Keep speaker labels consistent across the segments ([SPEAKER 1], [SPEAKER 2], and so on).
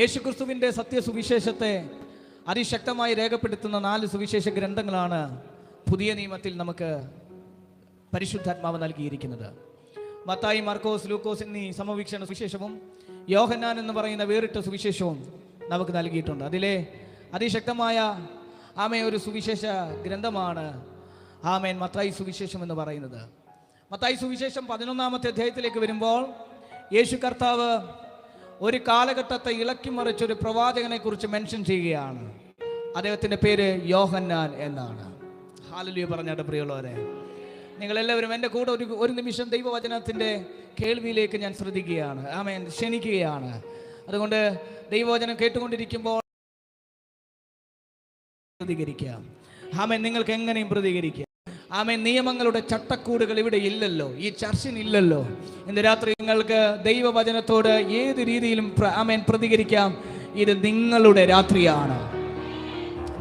[SPEAKER 1] യേശുക്രിസ്തുവിൻ്റെ സത്യസുവിശേഷത്തെ അതിശക്തമായി രേഖപ്പെടുത്തുന്ന 4 സുവിശേഷ ഗ്രന്ഥങ്ങളാണ് പുതിയ നിയമത്തിൽ നമുക്ക് പരിശുദ്ധാത്മാവ് നൽകിയിരിക്കുന്നത്. മത്തായി, മർക്കോസ്, ലൂക്കോസ് എന്നീ സമവീക്ഷണ സുവിശേഷവും യോഹന്നാൻ എന്ന് പറയുന്ന വേറിട്ട സുവിശേഷവും നമുക്ക് നൽകിയിട്ടുണ്ട്. അതിലെ അതിശക്തമായ ഒരു സുവിശേഷ ഗ്രന്ഥമാണ് മത്തായി സുവിശേഷം എന്ന് പറയുന്നത്. മത്തായി സുവിശേഷം 11-ാമത്തെ അധ്യായത്തിലേക്ക് വരുമ്പോൾ യേശു കർത്താവ് ഒരു കാലഘട്ടത്തെ ഇളക്കിമറിച്ചൊരു പ്രവാചകനെ കുറിച്ച് മെൻഷൻ ചെയ്യുകയാണ്. അദ്ദേഹത്തിൻ്റെ പേര് യോഹന്നാൻ എന്നാണ്. ഹല്ലേലൂയ പറഞ്ഞാട്ട് പ്രിയമുള്ളവരെ, നിങ്ങളെല്ലാവരും എൻ്റെ കൂടെ ഒരു നിമിഷം ദൈവവചനത്തിൻ്റെ കേൾവിയിലേക്ക് ഞാൻ ശ്രദ്ധിക്കുകയാണ്, ക്ഷണിക്കുകയാണ്. അതുകൊണ്ട് ദൈവവചനം കേട്ടുകൊണ്ടിരിക്കുമ്പോൾ പ്രതികരിക്കാം. നിങ്ങൾക്ക് എങ്ങനെയും പ്രതികരിക്കാം. നിയമങ്ങളുടെ ചട്ടക്കൂടുകൾ ഇവിടെ ഇല്ലല്ലോ, ഈ ചർച്ചിനില്ലല്ലോ. ഇന്ന് രാത്രി നിങ്ങൾക്ക് ദൈവവചനത്തോട് ഏത് രീതിയിലും പ്രതികരിക്കാം. ഇത് നിങ്ങളുടെ രാത്രിയാണ്.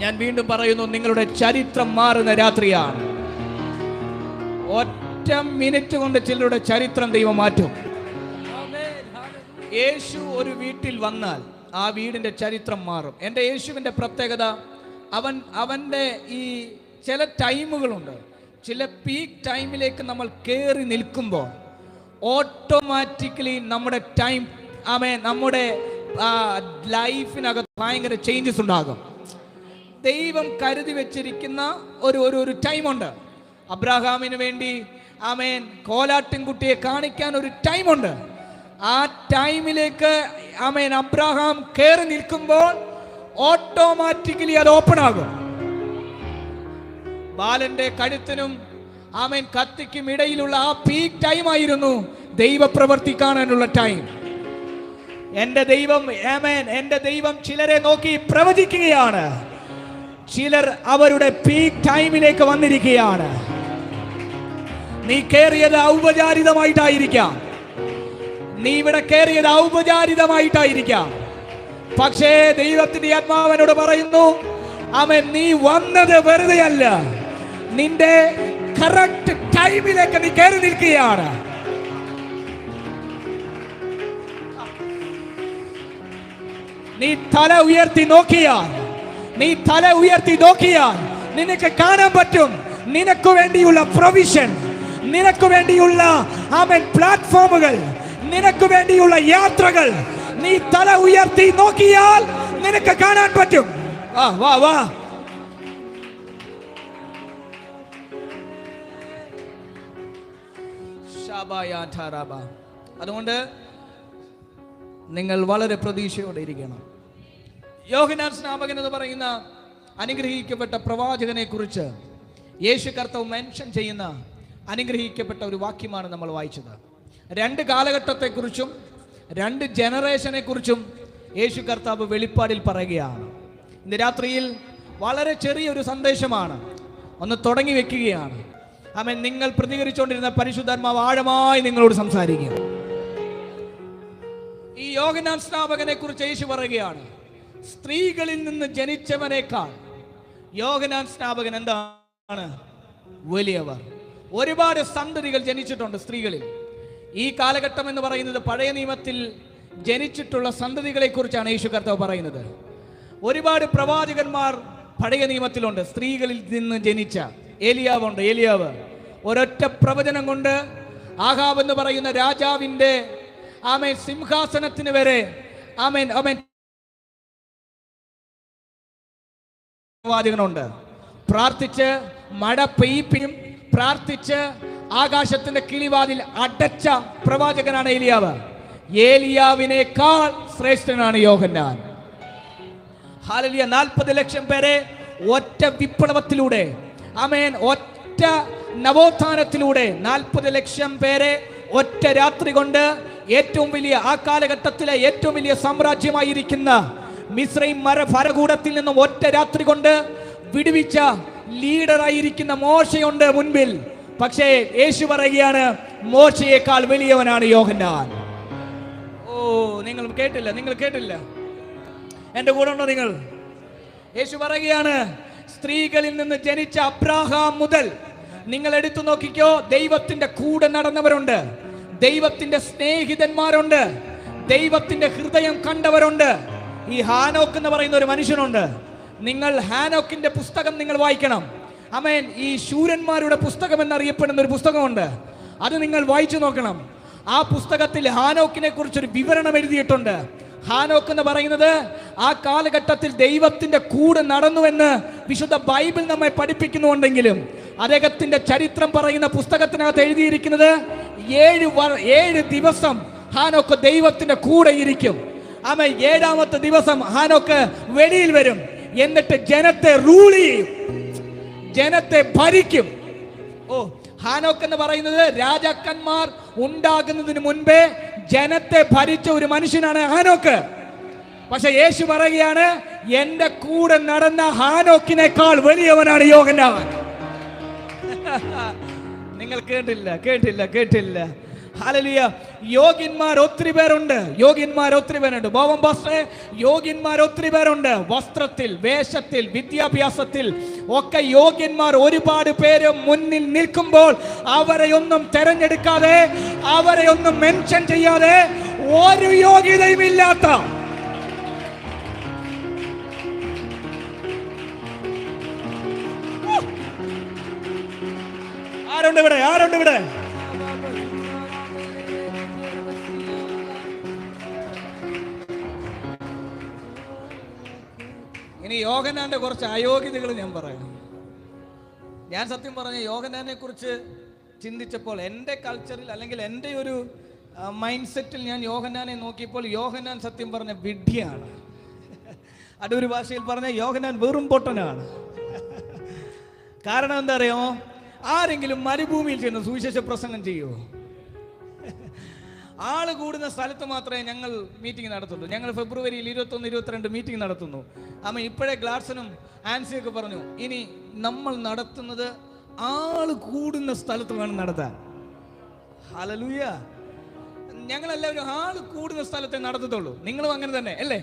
[SPEAKER 1] ഞാൻ വീണ്ടും പറയുന്നു, നിങ്ങളുടെ ചരിത്രം മാറുന്ന രാത്രിയാണ്. ഒറ്റ മിനിറ്റ് കൊണ്ട് ചിലരുടെ ചരിത്രം ദൈവം മാറ്റും. യേശു ഒരു വീട്ടിൽ വന്നാൽ ആ വീടിന്റെ ചരിത്രം മാറും. എൻ്റെ യേശുവിൻ്റെ പ്രത്യേകത, അവൻ്റെ ഈ ചില ടൈമുകളുണ്ട്. ചില പീക്ക് ടൈമിലേക്ക് നമ്മൾ കയറി നിൽക്കുമ്പോൾ ഓട്ടോമാറ്റിക്കലി നമ്മുടെ ടൈം നമ്മുടെ ലൈഫിനകത്ത് ഭയങ്കര ചേഞ്ചസ് ഉണ്ടാകും. ദൈവം കരുതി വെച്ചിരിക്കുന്ന ഒരു ടൈമുണ്ട്. അബ്രാഹാമിന് വേണ്ടി കോലാട്ടിൻകുട്ടിയെ കാണിക്കാൻ ഒരു ടൈമുണ്ട്. ആ ടൈമിലേക്ക് അബ്രാഹാം കയറി നിൽക്കുമ്പോൾ ഓട്ടോമാറ്റിക്കലി അത് ഓപ്പൺ ആകും. ബാലന്റെ കഴുത്തിനും കത്തിക്കും ഇടയിലുള്ള ആ പീക്ക് ടൈം ആയിരുന്നു ദൈവപ്രവൃത്തി കാണാനുള്ള ടൈം. എന്റെ ദൈവം ചിലരെ നോക്കി പ്രവചിക്കുകയാണ്. ചിലർ അവരുടെ പീക്ക് ടൈമിലേക്ക് വന്നിരിക്കുകയാണ്. നീ കയറിയത് ഔപചാരികമായിട്ടായിരിക്കാം, നീ ഇവിടെ കയറിയത് ഔപചാരികമായിട്ടായിരിക്കാം. പക്ഷേ ദൈവത്തിന്റെ ആത്മാവനോട് പറയുന്നു, നീ വന്നത് വെറുതെ അല്ല, നിന്റെ കറക്റ്റ് ടൈമിലേക്ക് നീ കയറി നിൽക്കുകയാണ്. നീ തല ഉയർത്തി നോക്കിയാൽ നിനക്ക് കാണാൻ പറ്റും നിനക്ക് വേണ്ടിയുള്ള പ്രൊവിഷൻ, നിനക്ക് വേണ്ടിയുള്ള പ്ലാറ്റ്ഫോമുകൾ, നിനക്ക് വേണ്ടിയുള്ള യാത്രകൾ. നീ തല ഉയർത്തി നോക്കിയാൽ നിനക്ക് കാണാൻ പറ്റും. വാ അതുകൊണ്ട് നിങ്ങൾ വളരെ പ്രതീക്ഷയോടെ ഇരിക്കണം. യോഹന്നാൻ സ്നാപകൻ എന്ന് പറയുന്ന അനുഗ്രഹിക്കപ്പെട്ട പ്രവാചകനെ കുറിച്ച് യേശു കർത്താവ് മെൻഷൻ ചെയ്യുന്ന അനുഗ്രഹിക്കപ്പെട്ട ഒരു വാക്യമാണ് നമ്മൾ വായിച്ചത്. 2 കാലഘട്ടത്തെക്കുറിച്ചും 2 ജനറേഷനെ കുറിച്ചും യേശു കർത്താവ് വെളിപ്പാടിൽ പറയുകയാണ്. ഇന്ന് രാത്രിയിൽ വളരെ ചെറിയൊരു സന്ദേശമാണ്, ഒന്ന് തുടങ്ങി വെക്കുകയാണ്. നിങ്ങൾ പ്രതികരിച്ചുകൊണ്ടിരുന്ന പരിശുദ്ധാത്മാവ് ആഴമായി നിങ്ങളോട് സംസാരിക്കുക. ഈ യോഹന്നാൻ സ്നാപകനെ കുറിച്ച് യേശു പറയുകയാണ്, സ്ത്രീകളിൽ നിന്ന് ജനിച്ചവനേക്കാൾ യോഹന്നാൻ സ്നാപകൻ എന്താണ് വലിയവർ. ഒരുപാട് സന്തതികൾ ജനിച്ചിട്ടുണ്ട് സ്ത്രീകളിൽ. ഈ കാലഘട്ടം എന്ന് പറയുന്നത് പഴയ നിയമത്തിൽ ജനിച്ചിട്ടുള്ള സന്തതികളെ കുറിച്ചാണ് യേശു കർത്താവ് പറയുന്നത്. ഒരുപാട് പ്രവാചകന്മാർ പഴയ നിയമത്തിലുണ്ട്. സ്ത്രീകളിൽ നിന്ന് ജനിച്ച ഏലിയാവ് ഒരൊറ്റ പ്രവചനം കൊണ്ട് ആഹാബ് എന്ന് പറയുന്ന രാജാവിന്റെ സിംഹാസനത്തിന് വരെ പ്രവാചകനുണ്ട്. പ്രാർത്ഥിച്ച് മഴ പെയ്യിപ്പിനും പ്രാർത്ഥിച്ച് ആകാശത്തിന്റെ കിളിവാതിൽ അടച്ച പ്രവാചകനാണ് ഏലിയാവിനേക്കാൾ ശ്രേഷ്ഠനാണ് യോഹന്നാൻ. ഹല്ലേലൂയ. 40 ലക്ഷം പേരെ ഒറ്റ വിപ്ലവത്തിലൂടെ ഒറ്റ നവോത്ഥാനത്തിലൂടെ 40 ലക്ഷം പേരെ ഒറ്റ രാത്രി കൊണ്ട് ഏറ്റവും വലിയ ആ കാലഘട്ടത്തിലെ ഏറ്റവും വലിയ സാമ്രാജ്യമായിരിക്കുന്ന മിസ്രൈം ഭരണകൂടത്തിൽ നിന്നും ഒറ്റ രാത്രി കൊണ്ട് വിടുവിച്ച ലീഡറായിരിക്കുന്ന മോശയുണ്ട് മുൻപിൽ. പക്ഷേ യേശു പറയുകയാണ്, മോശയേക്കാൾ വലിയവനാണ് യോഹന്നാൻ. നിങ്ങൾ കേട്ടില്ല എന്റെ കൂടെ ഉണ്ടോ നിങ്ങൾ? യേശു പറയുകയാണ്, സ്ത്രീകളിൽ നിന്ന് ജനിച്ച അബ്രാഹാം മുതൽ നിങ്ങൾ എടുത്തു നോക്കിക്കോ, ദൈവത്തിന്റെ കൂടെ നടന്നവരുണ്ട്, ദൈവത്തിന്റെ സ്നേഹിതന്മാരുണ്ട്, ദൈവത്തിന്റെ ഹൃദയം കണ്ടവരുണ്ട്. ഈ ഹാനോക്ക് എന്ന് പറയുന്ന ഒരു മനുഷ്യനുണ്ട്. നിങ്ങൾ ഹാനോക്കിന്റെ പുസ്തകം നിങ്ങൾ വായിക്കണം. ആമേൻ. ഈ ശൂരന്മാരുടെ പുസ്തകം എന്നറിയപ്പെടുന്ന ഒരു പുസ്തകമുണ്ട്. അത് നിങ്ങൾ വായിച്ചു നോക്കണം. ആ പുസ്തകത്തിൽ ഹാനോക്കിനെ കുറിച്ചൊരു വിവരണം എഴുതിയിട്ടുണ്ട്. ഹാനോക്ക് എന്ന് പറയുന്നത് ആ കാലഘട്ടത്തിൽ ദൈവത്തിന്റെ കൂടെ നടന്നുവെന്ന് വിശുദ്ധ ബൈബിൾ നമ്മെ പഠിപ്പിക്കുന്നുണ്ടെങ്കിലും അദ്ദേഹത്തിന്റെ ചരിത്രം പറയുന്ന പുസ്തകത്തിനകത്ത് എഴുതിയിരിക്കുന്നത് 7 ദിവസം ഹാനോക്ക് ദൈവത്തിന്റെ കൂടെ ഇരിക്കും. ആമേൻ. 7ാമത്തെ ദിവസം ഹാനോക്ക് വെളിയിൽ വരും. എന്നിട്ട് ജനത്തെ റൂൾ ചെയ്യും, ജനത്തെ ഭരിക്കും. ഹാനോക്ക് എന്ന് പറയുന്നത് രാജാക്കന്മാർ ഉണ്ടാകുന്നതിന് മുൻപേ ജനത്തെ ഭരിച്ച ഒരു മനുഷ്യനാണ് ഹാനോക്ക്. പക്ഷെ യേശു പറയുകയാണ്, എന്റെ കൂടെ നടന്ന ഹാനോക്കിനേക്കാൾ വലിയവനാണ് യോഹന്നാൻ. നിങ്ങൾ കേട്ടില്ല. ഹല്ലേലൂയ. യോഗ്യന്മാർ ഒത്തിരി പേരുണ്ട്. ബോബൻ പാസ്റ്ററെ, യോഗ്യന്മാർ ഒത്തിരി പേരുണ്ട്. വസ്ത്രത്തിൽ, വേഷത്തിൽ, വിദ്യാഭ്യാസത്തിൽ ഒക്കെ യോഗ്യന്മാർ ഒരുപാട് പേര് മുന്നിൽ നിൽക്കുമ്പോൾ അവരെ ഒന്നും തെരഞ്ഞെടുക്കാതെ, അവരെ ഒന്നും മെൻഷൻ ചെയ്യാതെ, ഒരു യോഗ്യതയും ഇല്ലാത്ത ആരുണ്ട് ഇവിടെ? ഇനി യോഹന്നാന്റെ കുറച്ച് അയോഗ്യതകൾ ഞാൻ പറയാം. ഞാൻ സത്യം പറഞ്ഞ യോഹന്നാനെ കുറിച്ച് ചിന്തിച്ചപ്പോൾ എൻ്റെ കൾച്ചറിൽ അല്ലെങ്കിൽ എൻ്റെ ഒരു മൈൻഡ് സെറ്റിൽ ഞാൻ യോഹന്നാനെ നോക്കിയപ്പോൾ യോഹന്നാൻ സത്യം പറഞ്ഞ വിഡ്ഢിയാണ്. അടൂർ ഭാഷയിൽ പറഞ്ഞ യോഹന്നാൻ വെറും പൊട്ടനാണ്. കാരണം എന്താ അറിയാമോ? ആരെങ്കിലും മരുഭൂമിയിൽ ചെന്ന് സുവിശേഷ പ്രസംഗം ചെയ്യുമോ? ആള് കൂടുന്ന സ്ഥലത്ത് മാത്രമേ ഞങ്ങൾ മീറ്റിംഗ് നടത്തുള്ളൂ. ഞങ്ങൾ ഫെബ്രുവരിയിൽ 21, 22 മീറ്റിംഗ് നടത്തുന്നു. ഇപ്പോഴേ ഗ്ലാഡ്സനും ആൻസിയൊക്കെ പറഞ്ഞു, ഇനി നമ്മൾ നടത്തുന്നത് ആള് കൂടുന്ന സ്ഥലത്ത് വേണം നടത്താൻ. ഹല്ലേലൂയ. ഞങ്ങളെല്ലാവരും ആള് കൂടുന്ന സ്ഥലത്തെ നടത്തത്തുള്ളൂ. നിങ്ങളും അങ്ങനെ തന്നെ അല്ലേ?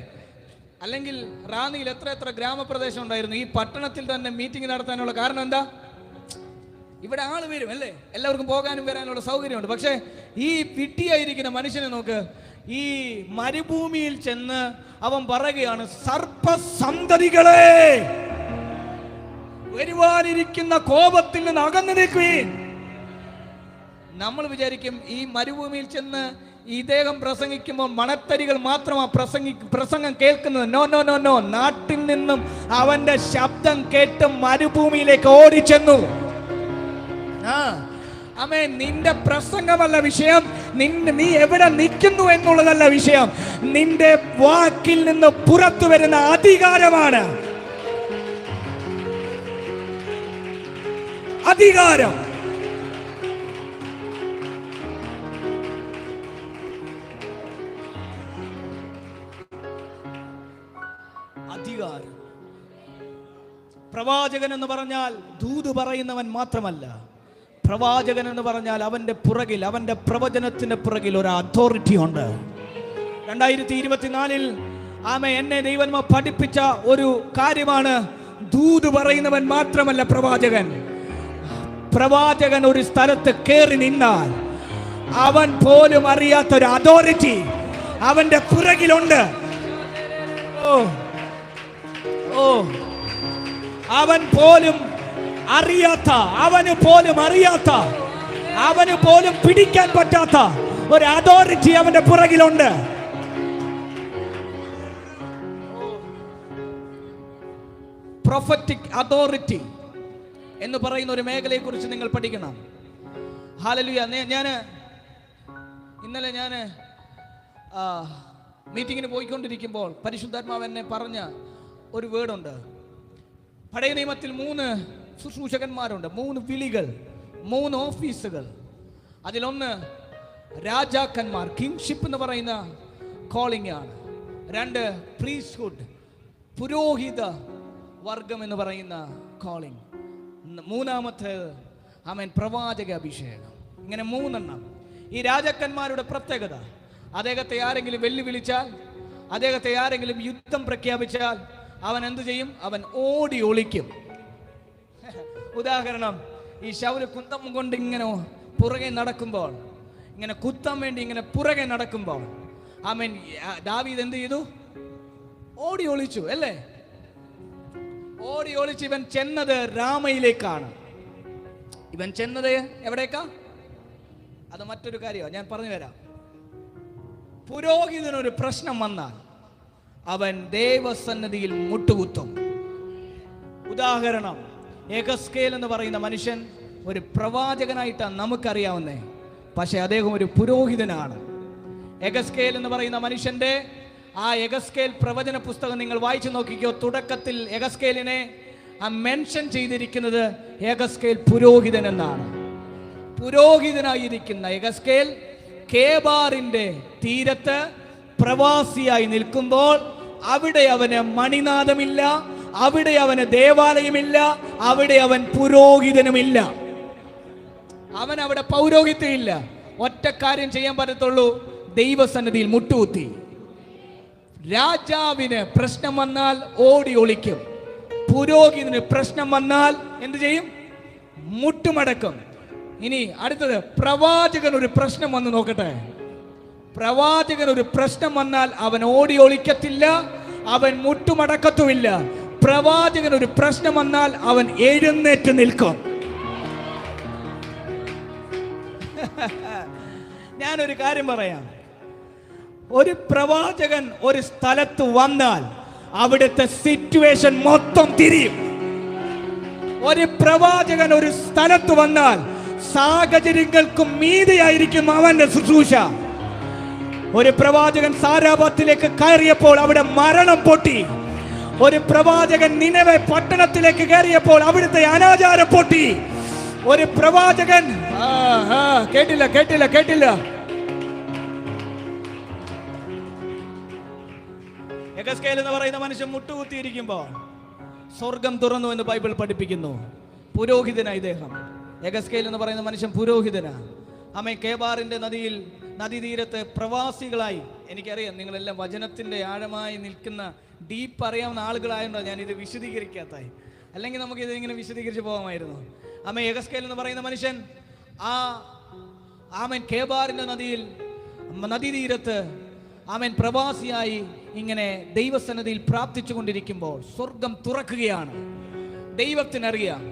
[SPEAKER 1] അല്ലെങ്കിൽ റാന്നിയിൽ എത്ര ഗ്രാമപ്രദേശം ഉണ്ടായിരുന്നു. ഈ പട്ടണത്തിൽ തന്നെ മീറ്റിംഗ് നടത്താനുള്ള കാരണം എന്താ? ഇവിടെ ആള് വരും അല്ലേ? എല്ലാവർക്കും പോകാനും വരാനുള്ള സൗകര്യമുണ്ട്. പക്ഷെ ഈ വിഡ്ഢിയായിരിക്കുന്ന മനുഷ്യനെ നോക്ക്, ഈ മരുഭൂമിയിൽ ചെന്ന് അവൻ പറയുകയാണ്, സർപ്പസന്തതികളെ, വരുവാനിരിക്കുന്ന കോപത്തിൽ നിന്ന് അകന്നു നിൽക്കുവീൻ. നമ്മൾ വിചാരിക്കും ഈ മരുഭൂമിയിൽ ചെന്ന് ഇദ്ദേഹം പ്രസംഗിക്കുമ്പോൾ മണത്തരികൾ മാത്രമാ പ്രസംഗം കേൾക്കുന്നത്. നോ. നാട്ടിൽ നിന്നും അവന്റെ ശബ്ദം കേട്ട് മരുഭൂമിയിലേക്ക് ഓടിച്ചെന്നു. നിന്റെ പ്രസംഗമല്ല വിഷയം, നീ എവിടെ നിൽക്കുന്നു എന്നുള്ളതല്ല വിഷയം. നിന്റെ വാക്കിൽ നിന്ന് പുറത്തു വരുന്ന അധികാരമാണ്. അധികാരം. പ്രവാചകൻ എന്ന് പറഞ്ഞാൽ ദൂത് പറയുന്നവൻ മാത്രമല്ല. പ്രവാചകൻ എന്ന് പറഞ്ഞാൽ അവന്റെ പുറകിൽ, അവന്റെ പ്രവചനത്തിന്റെ പുറകിൽ ഒരു അതോറിറ്റി ഉണ്ട്. 2024 എന്നെ ദൈവം പഠിപ്പിച്ച ഒരു കാര്യമാണ്, ദൂത് പറയുന്നവൻ മാത്രമല്ല പ്രവാചകൻ. പ്രവാചകൻ ഒരു സ്ഥലത്ത് കയറി നിന്നാൽ അവൻ പോലും അറിയാത്ത ഒരു അതോറിറ്റി അവന്റെ പുറകിലുണ്ട്. അവന് പോലും പിടിക്കാൻ പറ്റാത്ത ഒരു അതോറിറ്റി അവന്റെ പുറകിലുണ്ട്. പ്രൊഫറ്റിക് അതോറിറ്റി എന്ന് പറയുന്ന ഒരു മേഖലയെ കുറിച്ച് നിങ്ങൾ പഠിക്കണം. ഹല്ലേലൂയ. ഇന്നലെ ഞാൻ മീറ്റിങ്ങിന് പോയിക്കൊണ്ടിരിക്കുമ്പോൾ പരിശുദ്ധാത്മാവ് എന്നെ പറഞ്ഞ ഒരു വേർഡുണ്ട്. പഴയ നിയമത്തിൽ 3 ശുശ്രൂഷകന്മാരുണ്ട്, 3 വിളികൾ, 3 ഓഫീസുകൾ. അതിലൊന്ന് രാജാക്കന്മാർ, കിങ്ഷിപ്പ് എന്ന് പറയുന്ന കോളിംഗ് ആണ്. 2 പ്രീസ്റ്റ്ഹുഡ്, പുരോഹിത വർഗം എന്ന് പറയുന്ന കോളിംഗ്. 3-ാമത്തേത് പ്രവാചക അഭിഷേകം. ഇങ്ങനെ 3 എണ്ണം. ഈ രാജാക്കന്മാരുടെ പ്രത്യേകത, അദ്ദേഹത്തെ ആരെങ്കിലും വെല്ലുവിളിച്ചാൽ, അദ്ദേഹത്തെ ആരെങ്കിലും യുദ്ധം പ്രഖ്യാപിച്ചാൽ അവൻ എന്തു ചെയ്യും? അവൻ ഓടി ഒളിക്കും. ഉദാഹരണം, ഈ ശൗല് കുന്തം കൊണ്ട് ഇങ്ങനെ പുറകെ നടക്കുമ്പോൾ, ഇങ്ങനെ കുത്താൻ വേണ്ടി ഇങ്ങനെ പുറകെ നടക്കുമ്പോൾ ദാവീദ് എന്ത് ചെയ്തു? ഓടി ഒളിച്ചു അല്ലേ? ഓടി ഒളിച്ച് ഇവൻ ചെന്നത് രാമയിലേക്കാണ്. ഇവൻ ചെന്നത് എവിടേക്കാ? അത് മറ്റൊരു കാര്യമാണ്, ഞാൻ പറഞ്ഞു തരാം. പുരോഹിതനൊരു പ്രശ്നം വന്നാൽ അവൻ ദൈവസന്നിധിയിൽ മുട്ടുകുത്തും. ഉദാഹരണം, യെഹെസ്കേൽ എന്ന് പറയുന്ന മനുഷ്യൻ ഒരു പ്രവാചകനായിട്ടാണ് നമുക്കറിയാവുന്നേ, പക്ഷെ അദ്ദേഹം ഒരു പുരോഹിതനാണ്. യെഹെസ്കേൽ എന്ന് പറയുന്ന മനുഷ്യന്റെ ആ യെഹെസ്കേൽ പ്രവചന പുസ്തകം നിങ്ങൾ വായിച്ചു നോക്കിക്കോ. തുടക്കത്തിൽ യെഹെസ്കേലിനെ മെൻഷൻ ചെയ്തിരിക്കുന്നത് യെഹെസ്കേൽ പുരോഹിതൻ എന്നാണ്. പുരോഹിതനായിരിക്കുന്ന യെഹെസ്കേൽ കേബാറിന്റെ തീരത്ത് പ്രവാസിയായി നിൽക്കുമ്പോൾ അവിടെ അവന് മണിനാഥമില്ല, അവിടെ അവന് ദേവാലയമില്ല, അവിടെ അവൻ പുരോഹിതനുമില്ല, അവൻ അവിടെ പൗരോഹിത്യമില്ല. ഒറ്റ കാര്യം ചെയ്യാൻ പറ്റത്തുള്ളൂ, ദൈവസന്നിധിയിൽ മുട്ടുകുത്തി. രാജാവിന് പ്രശ്നം വന്നാൽ ഓടി ഒളിക്കും, പുരോഹിതന് പ്രശ്നം വന്നാൽ എന്ത് ചെയ്യും? മുട്ടുമടക്കും. ഇനി അടുത്തത്, പ്രവാചകൻ ഒരു പ്രശ്നം വന്ന് നോക്കട്ടെ. പ്രവാചകൻ ഒരു പ്രശ്നം വന്നാൽ അവൻ ഓടി ഒളിക്കത്തില്ല, അവൻ മുട്ടുമടക്കത്തുമില്ല. പ്രവാചകൻ ഒരു പ്രശ്നം വന്നാൽ അവൻ എഴുന്നേറ്റ് നിൽക്കും. ഞാനൊരു കാര്യം പറയാം. ഒരു പ്രവാചകൻ ഒരു സ്ഥലത്ത് വന്നാൽ അവിടുത്തെ സിറ്റുവേഷൻ മൊത്തം തിരിയും. ഒരു പ്രവാചകൻ ഒരു സ്ഥലത്ത് വന്നാൽ സാഹചര്യങ്ങൾക്കും മീതെയായിരിക്കും അവന്റെ ശുശ്രൂഷ. ഒരു പ്രവാചകൻ സാരാഭാത്തിലേക്ക് കയറിയപ്പോൾ അവിടെ മരണം പൊട്ടി. ഒരു പ്രവാചകൻ നിനവെ പട്ടണത്തിലേക്ക് കയറിയപ്പോൾ അവിടുത്തെ അനാചാരം പൊട്ടി. ഒരു പ്രവാചകൻ കേട്ടില്ല യെഹെസ്കേൽ എന്ന് പറയുന്ന മനുഷ്യൻ മുട്ടുകുത്തിയിരിക്കുമ്പോൾ സ്വർഗം തുറന്നു എന്ന് ബൈബിൾ പഠിപ്പിക്കുന്നു. പുരോഹിതനായി ഇദ്ദേഹം. യെഹെസ്കേൽ എന്ന് പറയുന്ന മനുഷ്യൻ പുരോഹിതനാണ്. ആമേൻ. കേബാറിന്റെ നദീതീരത്ത് പ്രവാസികളായി, എനിക്കറിയാം നിങ്ങളെല്ലാം വചനത്തിന്റെ ആഴമായി നിൽക്കുന്ന ഡീപ്പ് അറിയാവുന്ന ആളുകളായതുകൊണ്ടാണ് ഞാൻ ഇത് വിശദീകരിക്കാത്തായി. അല്ലെങ്കിൽ നമുക്ക് ഇത് ഇങ്ങനെ വിശദീകരിച്ച് പോകാമായിരുന്നു. ആമേൻ. യെഹെസ്കേൽ എന്ന് പറയുന്ന മനുഷ്യൻ ആമേൻ കേബാറിന്റെ നദീതീരത്ത് ആമേൻ പ്രവാസിയായി ഇങ്ങനെ ദൈവസന്നിധിയിൽ പ്രാർത്ഥിച്ചു കൊണ്ടിരിക്കുമ്പോൾ സ്വർഗം തുറക്കുകയാണ്. ദൈവത്തിനറിയാം,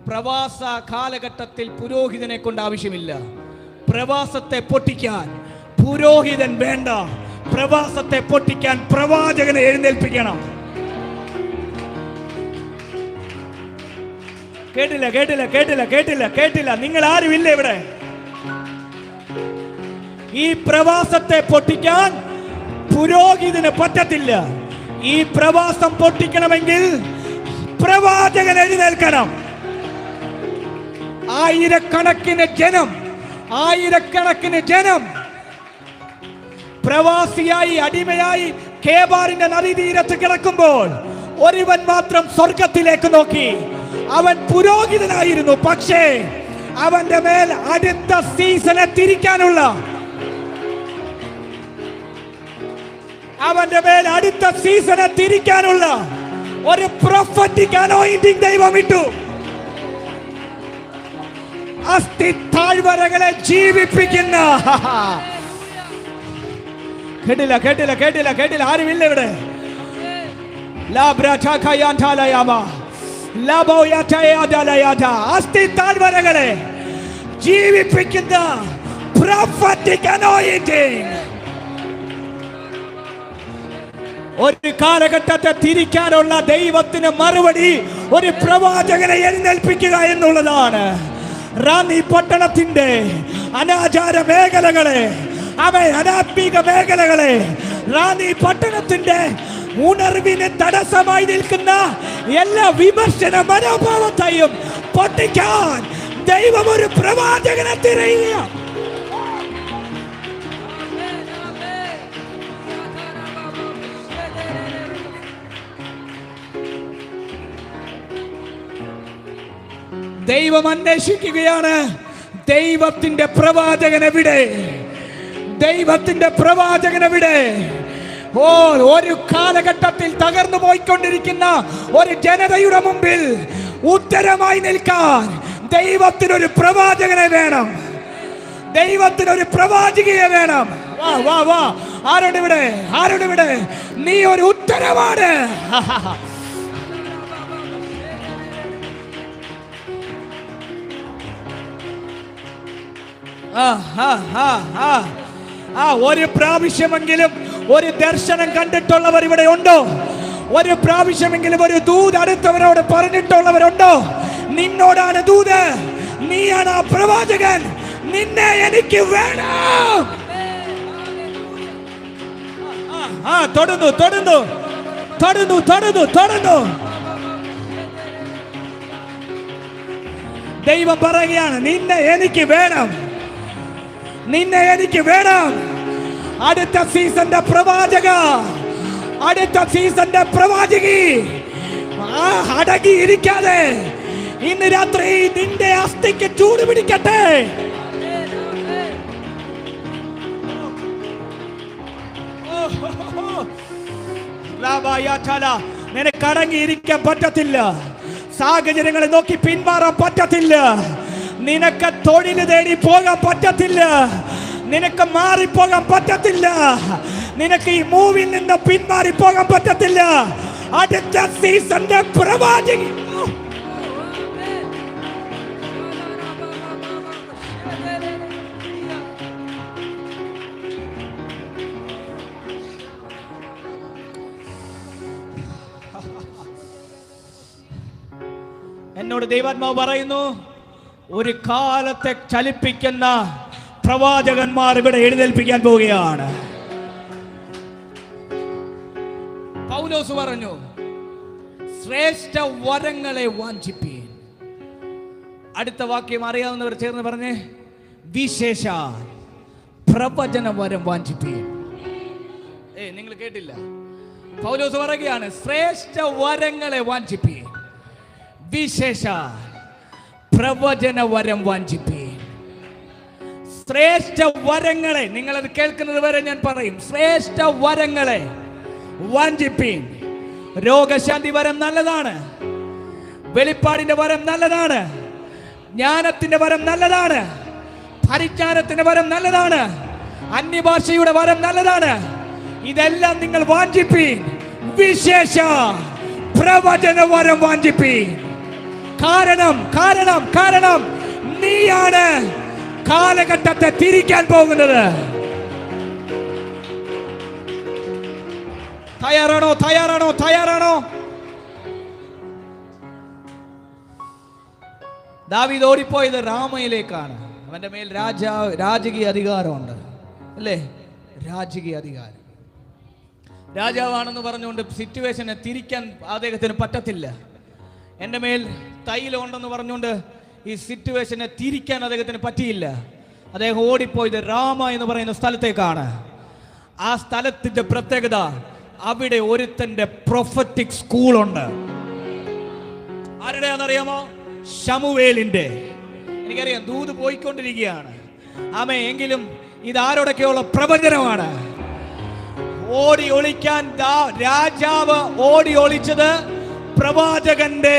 [SPEAKER 1] പ്രവാസ കാലഘട്ടത്തിൽ പുരോഹിതനെ കൊണ്ട് ആവശ്യമില്ല. പ്രവാസത്തെ പൊട്ടിക്കാൻ പുരോഹിതൻ വേണ്ട, പ്രവാസത്തെ പൊട്ടിക്കാൻ പ്രവാചകനെ എഴുന്നേൽപ്പിക്കണം. കേട്ടില്ല. നിങ്ങൾ ആരുമില്ല ഇവിടെ. ഈ പ്രവാസത്തെ പൊട്ടിക്കാൻ പുരോഹിതന് പറ്റത്തില്ല. ഈ പ്രവാസം പൊട്ടിക്കണമെങ്കിൽ പ്രവാചകൻ എഴുന്നേൽക്കണം. ആയിരക്കണക്കിന് ജനം പ്രവാസിയായി അടിമയായി കേബാറിന്റെ നദീതീരത്ത് കിടക്കുമ്പോൾ ഒരുവൻ മാത്രം സ്വർഗത്തിലേക്ക് നോക്കി. അവൻ പുരോഹിതനായിരുന്നു, പക്ഷേ അവന്റെ മേൽ അടുത്ത സീസണെ തിരിക്കാനുള്ള ഒരു പ്രൊഫറ്റിക് അനോയിന്റിംഗ് ദൈവം ഇട്ടു. അസ്ഥി താഴ്വരകളെ ജീവിപ്പിക്കുന്ന കേട്ടില്ല ആരുമില്ല ഇവിടെ. അസ്ഥി താഴ്വരകളെ ജീവിപ്പിക്കുന്ന പ്രൊഫറ്റിക് അനോയിന്റിംഗ്. ഒരു കാലഘട്ടത്തെ തിരിക്കാനുള്ള ദൈവത്തിന് മറുപടി ഒരു പ്രവാചകനെ എഴുന്നേൽപ്പിക്കുക എന്നുള്ളതാണ്. റാന്നി പട്ടണത്തിന്റെ അനാചാര മേഖലകളെ, അനാത്മീക മേഖലകളെ, റാന്നി പട്ടണത്തിന്റെ ഉണർവിന് തടസ്സമായി നിൽക്കുന്ന എല്ലാ വിമർശന മനോഭാവത്തെയും പൊട്ടിക്കാൻ ദൈവം ഒരു പ്രവാചകനെ തിരയുക. ദൈവം അന്വേഷിക്കുകയാണ്, ദൈവത്തിന്റെ പ്രവാചകൻ എവിടെ? ഒരു കാലഘട്ടത്തിൽ തകർന്നു പോയിക്കൊണ്ടിരിക്കുന്ന ഒരു ജനതയുടെ മുമ്പിൽ ഉത്തരമായി നിൽക്കാൻ ദൈവത്തിനൊരു പ്രവാചകനെ വേണം, ദൈവത്തിനൊരു പ്രവാചികയെ വേണം. ആരോട് ഇവിടെ? ആരോട് ഇവിടെ? നീ ഒരു ഉത്തരവാണ്. ഒരു പ്രാവശ്യമെങ്കിലും ഒരു ദർശനം കണ്ടിട്ടുള്ളവർ ഇവിടെ ഉണ്ടോ? ഒരു പ്രാവശ്യമെങ്കിലും ഒരു ദൂത് അടുത്തവരോട് പറഞ്ഞിട്ടുള്ളവരുണ്ടോ? നിന്നോടാണ് ദൂത്, നീയാണ് ആ പ്രവാചകൻ, നിന്നെ എനിക്ക് വേണം. തൊടുന്നു തൊടുന്നു തൊടുന്നു തൊടുന്നു തൊടുന്നു. ദൈവം പറയുകയാണ്, നിന്നെ എനിക്ക് വേണം, നിന്നെ എനിക്ക് വേണം. അടുത്ത സീസന്റെ പ്രവാചക, അടുത്ത സീസന്റെ പ്രവാചകി അടങ്ങിയിരിക്കാതെ ഇന്ന് രാത്രി നിന്റെ അസ്ഥിക്ക് ചൂട് പിടിക്കട്ടെ. നിനക്ക് അടങ്ങിയിരിക്കാൻ പറ്റത്തില്ല. സാഹചര്യങ്ങളെ നോക്കി പിന്മാറാൻ പറ്റത്തില്ല. നിനക്ക് തൊഴിൽ തേടി പോകാൻ പറ്റത്തില്ല. നിനക്ക് മാറിപ്പോകാൻ പറ്റത്തില്ല. നിനക്ക് ഈ മൂവിൽ നിന്ന് പിന്മാറി പോകാൻ പറ്റത്തില്ല. അടുത്ത സീസന്റെ പ്രവാചകൻ എന്നോട് ദൈവാത്മാവ് പറയുന്നു, ഒരു കാലത്തെ ചലിപ്പിക്കുന്ന പ്രവാചകന്മാർ ഇവിടെ എഴുന്നേൽപ്പിക്കാൻ പോവുകയാണ്. പൗലോസ് പറഞ്ഞു, ശ്രേഷ്ഠ വരങ്ങളെ വാഞ്ചിപ്പീൻ. അടുത്ത വാക്യം അറിയാവുന്നവർ ചേർന്ന് പറഞ്ഞേ, വിശേഷ പ്രവചന വരം വാഞ്ചിപ്പീൻ. നിങ്ങൾ കേട്ടില്ല? പൗലോസ് പറയുകയാണ്, ശ്രേഷ്ഠ വരങ്ങളെ വാഞ്ചിപ്പീൻ, വിശേഷ പ്രവചന വരം വാഞ്ചിപ്പീൻ. ശ്രേഷ്ഠ വരങ്ങളെ, നിങ്ങളത് കേൾക്കുന്നത് വരെ ഞാൻ പറയും, ശ്രേഷ്ഠ വരങ്ങളെ വാഞ്ചിപ്പീൻ. രോഗശാന്തി വരം നല്ലതാണ്, വെളിപ്പാടിന്റെ വരം നല്ലതാണ്, ജ്ഞാനത്തിന്റെ വരം നല്ലതാണ്, പരിജ്ഞാനത്തിന്റെ വരം നല്ലതാണ്, അന്യഭാഷയുടെ വരം നല്ലതാണ്. ഇതെല്ലാം നിങ്ങൾ വാഞ്ചിപ്പീൻ. വിശേഷ പ്രവചന വരം വാഞ്ചിപ്പീൻ. കാരണം കാരണം കാരണം നീയാണ് കാലഘട്ടത്തെ തിരിക്കാൻ പോകുന്നത്. തയ്യാറാണോ? തയ്യാറാണോ? തയ്യാറാണോ? ദാവീദ് ഓടിപ്പോയത് രാമയിലേക്കാണ്. അവന്റെ മേൽ രാജകീയ അധികാരമുണ്ട്, അല്ലേ? രാജകീയ അധികാരം. രാജാവാണെന്ന് പറഞ്ഞുകൊണ്ട് സിറ്റുവേഷനെ തിരിക്കാൻ അദ്ദേഹത്തിന് പറ്റത്തില്ല. എൻ്റെ മേൽ തൈലം ഉണ്ടെന്ന് പറഞ്ഞുകൊണ്ട് ഈ സിറ്റുവേഷനെ തിരിക്കാൻ അദ്ദേഹത്തിന് പറ്റിയില്ല. അദ്ദേഹം ഓടിപ്പോയത് രാമ എന്ന് പറയുന്ന സ്ഥലത്തേക്കാണ്. ആ സ്ഥലത്തിന്റെ പ്രത്യേകത, അവിടെ ഒരുത്തന്റെ പ്രൊഫറ്റിക് സ്കൂളുണ്ട്. ആരുടെയാണെന്നറിയാമോ? ശമൂവേലിന്റെ. എനിക്കറിയാം, ദൂത് പോയിക്കൊണ്ടിരിക്കുകയാണ്. ആമേ. എങ്കിലും ഇത് ആരോടൊക്കെയുള്ള പ്രവചനമാണ്. ഓടി ഒളിക്കാൻ രാജാവ് ഓടി ഒളിച്ചത് പ്രവാചകന്റെ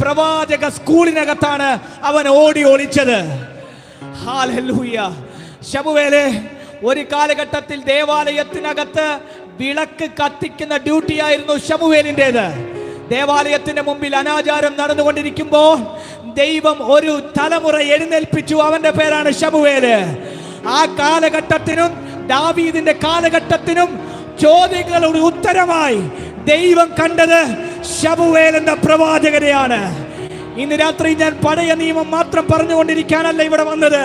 [SPEAKER 1] പ്രവാചക സ്കൂളിനകത്താണ് അവൻ ഓടി ഒളിച്ചത്. ഹല്ലേലൂയ. ശമൂവേലേ, ഒരു കാലഘട്ടത്തിൽ ദേവാലയത്തിനകത്ത് വിളക്ക് കത്തിക്കുന്ന ഡ്യൂട്ടിയായിരുന്നു ശമൂവേലിൻ്റെത്. ദേവാലയത്തിന്റെ മുമ്പിൽ അനാചാരം നടന്നുകൊണ്ടിരിക്കുമ്പോൾ ദൈവം ഒരു തലമുറ എഴുന്നേൽപ്പിച്ചു. അവന്റെ പേരാണ് ശമൂവേല്. ആ കാലഘട്ടത്തിനും ദാവീദിന്റെ കാലഘട്ടത്തിനും ചോദ്യങ്ങളുടെ ഉത്തരമായി ദൈവം കണ്ടത് ശമൂവേൽ എന്ന പ്രവാചകനെയാണ്. ഇന്ന് രാത്രി ഞാൻ പഴയ നിയമം മാത്രം പറഞ്ഞുകൊണ്ടിരിക്കാനല്ല ഇവിടെ വന്നത്.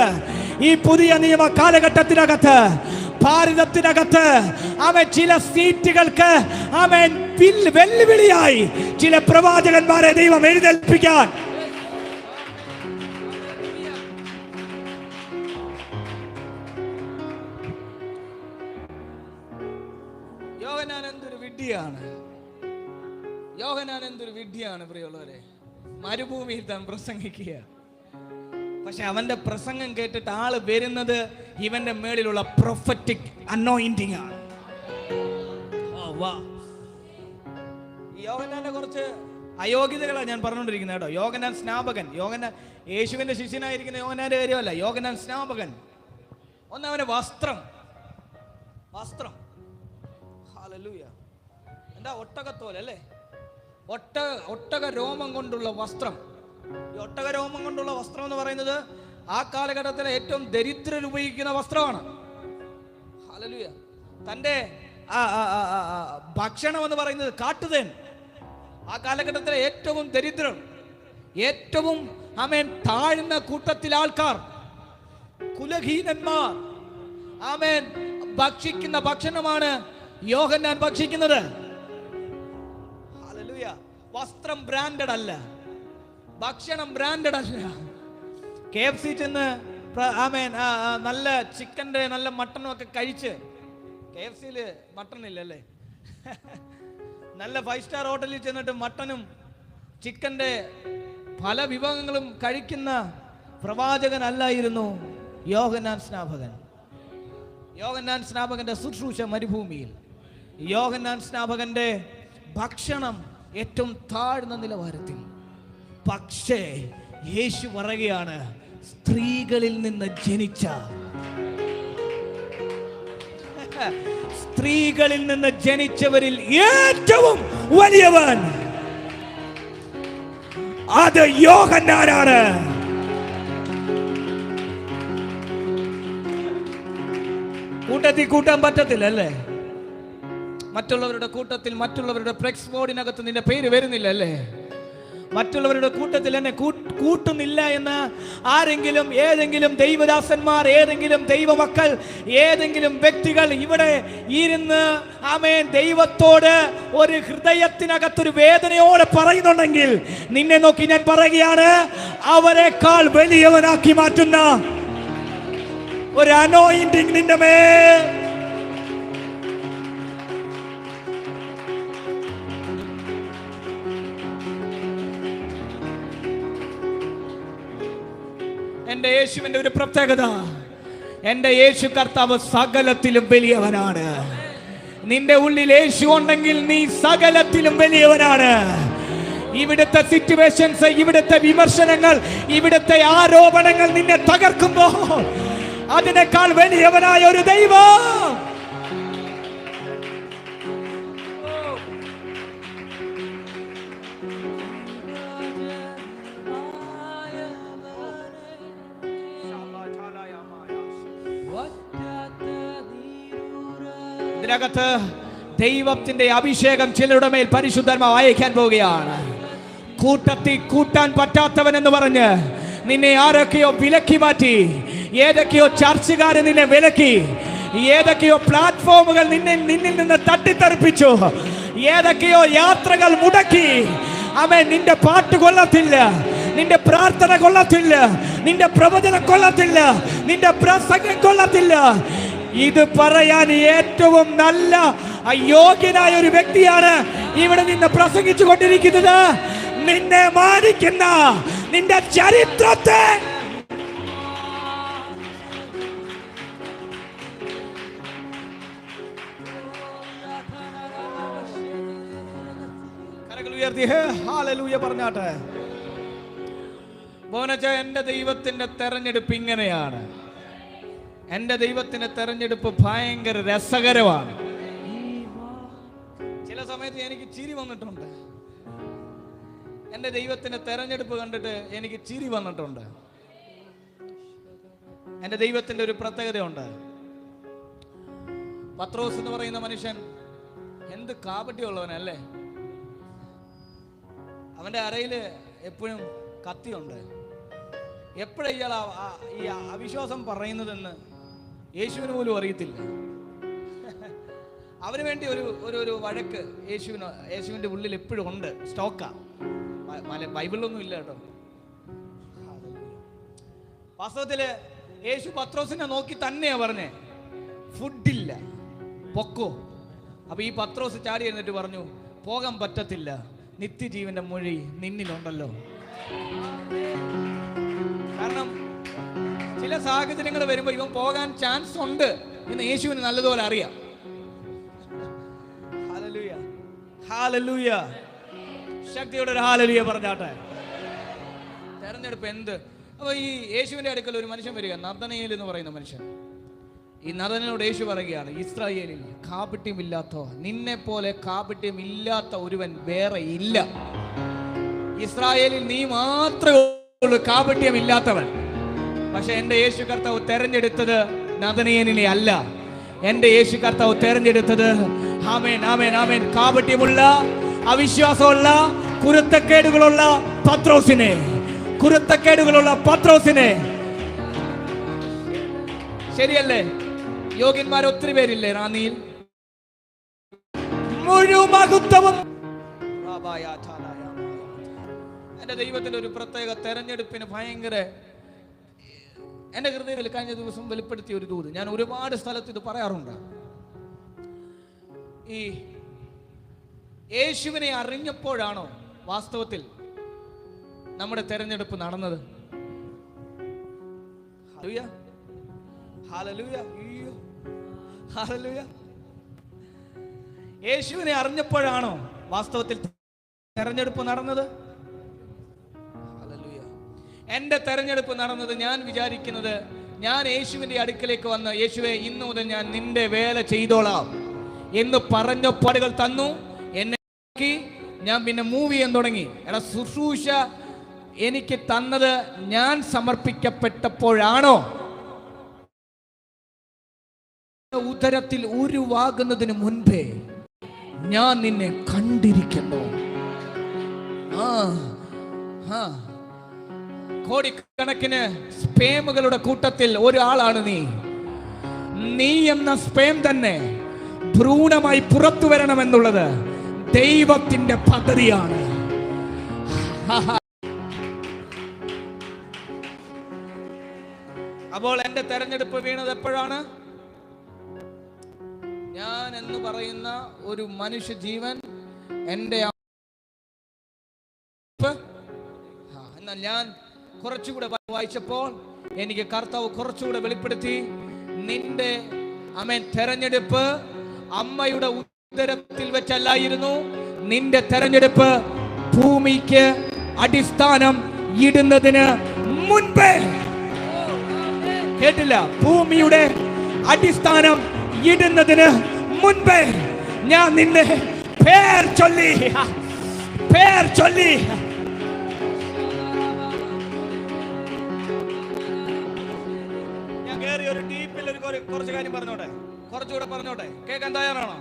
[SPEAKER 1] ഈ പുതിയ നിയമ കാലഘട്ടത്തിനകത്ത്, ഭാരതത്തിനകത്ത് അവൻ ചില സീറ്റുകൾക്ക് അവൻ വെല്ലുവിളിയായി ചില പ്രവാചകന്മാരെ ദൈവം എഴുന്നേൽപ്പിക്കാൻ. യോഹന്നാൻ എന്തൊരു വിഡ്ഢിയാണ് പ്രിയമുള്ളവരെ. മരുഭൂമിയിൽ താൻ പ്രസംഗിക്കുക. പക്ഷെ അവന്റെ പ്രസംഗം കേട്ടിട്ട് ആള് വരുന്നത് ഇവന്റെ മേളിലുള്ള പ്രൊഫറ്റിക് അനോയിന്റിംഗ് ആണ്. യോഹന്നാന്റെ കുറച്ച് അയോഗ്യതകളാണ് ഞാൻ പറഞ്ഞുകൊണ്ടിരിക്കുന്നത് കേട്ടോ. യോഹന്നാൻ സ്നാപകൻ, യേശുവിന്റെ ശിഷ്യനായിരിക്കുന്ന യോഹന്നാന്റെ കാര്യമല്ല, യോഹന്നാൻ സ്നാപകൻ. ഒന്ന്, അവന്റെ വസ്ത്രം. വസ്ത്രം. ഹല്ലേലൂയ. എന്താ ഒട്ടകത്തോലെ അല്ലേ? ഒട്ടക രോമം കൊണ്ടുള്ള വസ്ത്രം. ഈ ഒട്ടക രോമം കൊണ്ടുള്ള വസ്ത്രം എന്ന് പറയുന്നത് ആ കാലഘട്ടത്തിലെ ഏറ്റവും ദരിദ്രർ ഉപയോഗിക്കുന്ന വസ്ത്രമാണ്. ഹല്ലേലൂയ. തൻ്റെ ഭക്ഷണം എന്ന് പറയുന്നത് കാട്ടുതേൻ. ആ കാലഘട്ടത്തിലെ ഏറ്റവും ദരിദ്രർ, ഏറ്റവും താഴ്ന്ന കൂട്ടത്തിലെ ആൾക്കാർ, കുലഹീനന്മാർ ഭക്ഷിക്കുന്ന ഭക്ഷണമാണ് യോഹന്നാൻ ഭക്ഷിക്കുന്നത്. ഹല്ലേലൂയ. വസ്ത്രം ബ്രാൻഡഡ് അല്ല, ഭക്ഷണം ബ്രാൻഡഡ് അല്ല. KFC ചെന്ന് നല്ല ചിക്കൻ്റെ നല്ല മട്ടനും ഒക്കെ കഴിച്ച്, KFCയിൽ മട്ടൺ ഇല്ലല്ലേ, നല്ല 5 സ്റ്റാർ ഹോട്ടലിൽ ചെന്നിട്ട് മട്ടനും ചിക്കൻ്റെ പല വിഭവങ്ങളും കഴിക്കുന്ന പ്രവാചകനല്ലായിരുന്നു യോഹന്നാൻ സ്നാപകൻ. യോഹന്നാൻ സ്നാപകന്റെ ശുശ്രൂഷ മരുഭൂമിയിൽ, യോഹന്നാൻ സ്നാപകന്റെ ഭക്ഷണം ഏറ്റവും താഴ്ന്ന നിലവാരത്തിൽ. പക്ഷേ യേശു പറയുകയാണ്, സ്ത്രീകളിൽ നിന്ന് ജനിച്ച, സ്ത്രീകളിൽ നിന്ന് ജനിച്ചവരിൽ ഏറ്റവും വലിയവൻ അത് യോഹന്നാനാണ്. കൂട്ടത്തിൽ കൂട്ടാൻ പറ്റത്തില്ല അല്ലേ? മറ്റുള്ളവരുടെ കൂട്ടത്തിൽ, മറ്റുള്ളവരുടെ ഫ്ലെക്സ് ബോർഡിനകത്ത് നിന്റെ പേര് വരുന്നില്ല അല്ലേ? മറ്റുള്ളവരുടെ കൂട്ടത്തിൽ എന്നെ കൂട്ടുന്നില്ല എന്ന് ആരെങ്കിലും, ഏതെങ്കിലും ദൈവദാസന്മാർ, ഏതെങ്കിലും ദൈവമക്കൾ, ഏതെങ്കിലും വ്യക്തികൾ ഇവിടെ ഇരുന്ന് ദൈവത്തോട് ഒരു ഹൃദയത്തിനകത്തൊരു വേദനയോടെ പറയുന്നുണ്ടെങ്കിൽ, നിന്നെ നോക്കി ഞാൻ പറയുകയാണ്, അവരെക്കാൾ വലിയവനാക്കി മാറ്റുന്ന ഒരു അനോയിന്റിംഗ് നിന്റെ മേൽ. എന്റെ യേശുവിന്റെ ഒരു പ്രത്യേകത, എന്റെ യേശു കർത്താവ് സകലത്തിലും വലിയവനാണ്. നിന്റെ ഉള്ളിൽ യേശു ഉണ്ടെങ്കിൽ നീ സകലത്തിലും വലിയവനാണ്. ഇവിടുത്തെ സിറ്റുവേഷൻസ്, ഇവിടുത്തെ വിമർശനങ്ങൾ, ഇവിടുത്തെ ആരോപണങ്ങൾ നിന്നെ തകർക്കുമ്പോൾ അതിനേക്കാൾ വലിയവനായ ഒരു ദൈവം. ഇതിനകത്ത് ദൈവത്തിന്റെ അഭിഷേകം ചിലരുടെ മേൽ പരിശുദ്ധാത്മാവ് അയക്കാൻ പോവുകയാണ്. കൂട്ടത്തിൽ കൂട്ടാൻ പറ്റാത്തവൻ എന്ന് പറഞ്ഞ് നിന്നെ ആരൊക്കെയോ വിലക്കി മാറ്റി, ഏതൊക്കെയോ ചർച്ചുകാരെ നിന്നെ വിലക്കി, ഏതൊക്കെയോ പ്ലാറ്റ്ഫോമുകൾ നിന്നിൽ നിന്ന് തട്ടിത്തെറിപ്പിച്ചു, ഏതൊക്കെയോ യാത്രകൾ മുടക്കി. നിന്റെ പാട്ട് കൊള്ളത്തില്ല, നിന്റെ പ്രാർത്ഥന കൊള്ളത്തില്ല, നിന്റെ പ്രവചനം കൊള്ളത്തില്ല, നിന്റെ പ്രസംഗം കൊള്ളത്തില്ല. ഇത് പറയാൻ ഏറ്റവും നല്ല യോഗ്യനായ ഒരു വ്യക്തിയാണ് ഇവിടെ നിന്ന് പ്രസംഗിച്ചു കൊണ്ടിരിക്കുന്നത്. നിന്നെ മാനിക്കുന്ന നിന്റെ ചരിത്രത്തെ കരങ്ങൾ ഉയർത്തി ഹല്ലേലൂയ പറഞ്ഞാട്ടെ. മോനച്ച, എന്റെ ദൈവത്തിന്റെ തെരഞ്ഞെടുപ്പ് ഇങ്ങനെയാണ്. എന്റെ ദൈവത്തിന്റെ തെരഞ്ഞെടുപ്പ് ഭയങ്കര രസകരമാണ്. ചില സമയത്ത് എനിക്ക് ചിരി വന്നിട്ടുണ്ട്. എന്റെ ദൈവത്തിന്റെ തെരഞ്ഞെടുപ്പ് കണ്ടിട്ട് എനിക്ക് ചിരി വന്നിട്ടുണ്ട്. എന്റെ ദൈവത്തിന്റെ ഒരു പ്രത്യേകതയുണ്ട്. പത്രോസ് എന്ന് പറയുന്ന മനുഷ്യൻ എന്ത് കാപട്യമുള്ളവനല്ലേ. അവന്റെ അരയില് എപ്പോഴും കത്തിയുണ്ട്. എപ്പോഴാ ഇയാൾ ഈ അവിശ്വാസം പറയുന്നതെന്ന് യേശുവിന് പോലും അറിയത്തില്ല. അവന് വേണ്ടി ഒരു വഴക്ക് യേശുവിന്റെ ഉള്ളിൽ എപ്പോഴും ഉണ്ട്, സ്റ്റോക്കാ. ബൈബിളിലൊന്നും ഇല്ല കേട്ടോ. വാസ്തവത്തില് യേശു പത്രോസിനെ നോക്കി തന്നെയാ പറഞ്ഞേ, ഫുഡില്ല, പൊക്കോ. അപ്പൊ ഈ പത്രോസ് ചാടി എന്നിട്ട് പറഞ്ഞു, പോകാൻ പറ്റത്തില്ല, നിത്യജീവന്റെ മൊഴി നിന്നിലുണ്ടല്ലോ. കാരണം ചില സാഹചര്യങ്ങൾ വരുമ്പോൾ ഇവൻ പോകാൻ ചാൻസ് ഉണ്ട് എന്ന് യേശുവിന് നല്ലതുപോലെ അറിയാം. Hallelujah, hallelujah. ശക്തിയോടെ ഒരു ഹല്ലേലൂയ പറഞ്ഞാട്ടെ. തെരഞ്ഞെടുപ്പ് എന്ത്? അപ്പൊ ഈ യേശുവിന്റെ അടുക്കൽ ഒരു മനുഷ്യൻ വരിക, നർത്തനയേൽ എന്ന് പറയുന്ന മനുഷ്യൻ. ഈ നദനോട് യേശു പറയുകയാണ്, ഇസ്രായേലിൽ കാപട്യമില്ലാത്തോ, നിന്നെ പോലെ കാപട്യമില്ലാത്ത ഒരുവൻ വേറെ ഇല്ല. ഇസ്രായേലിൽ നീ മാത്രമേ ഉള്ളൂ കാപട്യമില്ലാത്തവൻ. പക്ഷെ എൻ്റെ യേശു കർത്താവ് തെരഞ്ഞെടുത്തത് നദനയേലിനെ അല്ല. എൻ്റെ യേശു കർത്താവ് തെരഞ്ഞെടുത്തത് ആമേൻ ആമേൻ ആമേൻ കാപട്യമുള്ള, അവിശ്വാസമുള്ള, കുരുത്തക്കേടുകളുള്ള പത്രോസിനെ, കുരുത്തക്കേടുകളുള്ള പത്രോസിനെ. ശരിയല്ലേ? യോഗ്യന്മാർ ഒത്തിരി പേരില്ലേ റാന്നിയിൽ? മുഴുമഹത്വവും എന്റെ ദൈവത്തിന്റെ ഒരു പ്രത്യേക തെരഞ്ഞെടുപ്പിന് ഭയങ്കര എന്റെ ഹൃദയത്തിൽ കഴിഞ്ഞ ദിവസം വെളിപ്പെടുത്തിയ ഒരു ദൂത്. ഞാൻ ഒരുപാട് സ്ഥലത്ത് ഇത് പറയാറുണ്ട്. ഈ യേശുവിനെ അറിഞ്ഞപ്പോഴാണോ വാസ്തവത്തിൽ നമ്മുടെ തെരഞ്ഞെടുപ്പ് നടന്നത്? Hallelujah, hallelujah, hallelujah. യേശുവിനെ അറിഞ്ഞപ്പോഴാണോ വാസ്തവത്തിൽ തെരഞ്ഞെടുപ്പ് നടന്നത്? ഹല്ലേലൂയ. എൻ്റെ തെരഞ്ഞെടുപ്പ് നടന്നത്, ഞാൻ വിചാരിക്കുന്നത്, ഞാൻ യേശുവിൻ്റെ അടുക്കലേക്ക് വന്ന്, യേശുവേ ഇന്നു മുതൽ ഞാൻ നിന്റെ വേല ചെയ്തോളാം എന്ന് പറഞ്ഞ പാടുകൾ തന്നു. എന്നെ ഞാൻ പിന്നെ മൂവ് ചെയ്യാൻ തുടങ്ങി. എടാ, ശുശ്രൂഷ എനിക്ക് തന്നത് ഞാൻ സമർപ്പിക്കപ്പെട്ടപ്പോഴാണോ? ഉദരത്തിൽ ഉരുവാകുന്നതിന് മുൻപേ ഞാൻ നിന്നെ കണ്ടിരിക്കുന്നു. കോടിക്കണക്കിന് സ്പേമുകളുടെ കൂട്ടത്തിൽ ഒരാളാണ് നീ. നീ എന്ന സ്പേം തന്നെ ഭ്രൂണമായി പുറത്തു വരണമെന്നുള്ളത് ദൈവത്തിന്റെ പദ്ധതിയാണ്. അപ്പോൾ എന്റെ തെരഞ്ഞെടുപ്പ് വീണത് എപ്പോഴാണ്? ഞാൻ എന്ന് പറയുന്ന ഒരു മനുഷ്യ ജീവൻ എന്റെ എന്നാൽ ഞാൻ കുറച്ചുകൂടെ വായിച്ചപ്പോൾ എനിക്ക് കർത്താവ് കുറച്ചുകൂടെ വെളിപ്പെടുത്തി, നിന്റെ തെരഞ്ഞെടുപ്പ് അമ്മയുടെ ഉദരത്തിൽ വെച്ചല്ലായിരുന്നു. നിന്റെ തെരഞ്ഞെടുപ്പ് ഭൂമിക്ക് അടിസ്ഥാനം ഇടുന്നതിന് മുൻപേ. കേട്ടില്ല? ഭൂമിയുടെ അടിസ്ഥാനം ഇടുന്നതിന് മുൻപേ ഞാൻ നിന്നെ പേർ ചൊല്ലി ഞാൻ കേറി ഒരു ഡീപ്പിൽ കുറച്ച് കാര്യം പറഞ്ഞോട്ടെ, കുറച്ചുകൂടെ പറഞ്ഞോട്ടെ. കേൾക്കാൻ തയ്യാറാണോ?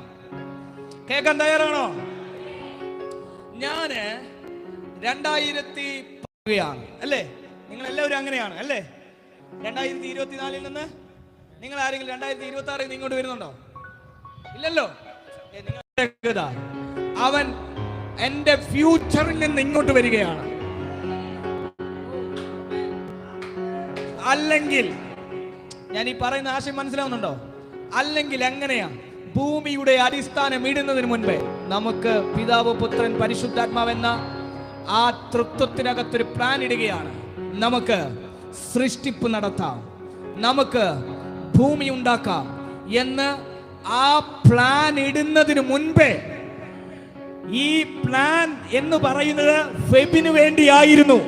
[SPEAKER 1] ഞാന് 2010 അല്ലേ? നിങ്ങൾ എല്ലാവരും അങ്ങനെയാണ് അല്ലേ? 2024 നിന്ന് നിങ്ങൾ ആരെങ്കിലും 2026 ഇങ്ങോട്ട് വരുന്നുണ്ടോ? ഇല്ലല്ലോ. അവൻ എന്റെ ഫ്യൂച്ചറിൽ നിന്ന് ഇങ്ങോട്ട് വരികയാണ്. അല്ലെങ്കിൽ ഞാൻ ഈ പറയുന്ന ആശയം മനസ്സിലാവുന്നുണ്ടോ? അല്ലെങ്കിൽ എങ്ങനെയാ? ഭൂമിയുടെ അടിസ്ഥാനം ഇടുന്നതിന് മുൻപേ നമുക്ക് പിതാവ്, പുത്രൻ, പരിശുദ്ധാത്മാവ് എന്ന ആ തൃത്വത്തിനകത്തൊരു പ്ലാൻ ഇടുകയാണ്. നമുക്ക് സൃഷ്ടിപ്പ് നടത്താം, നമുക്ക് ഭൂമി ഉണ്ടാക്കാം എന്ന് ആ പ്ലാൻ ഇടുന്നതിന് മുൻപേ, ഈ പ്ലാൻ എന്ന് പറയുന്നത് ഫെബിന് വേണ്ടിയായിരുന്നു.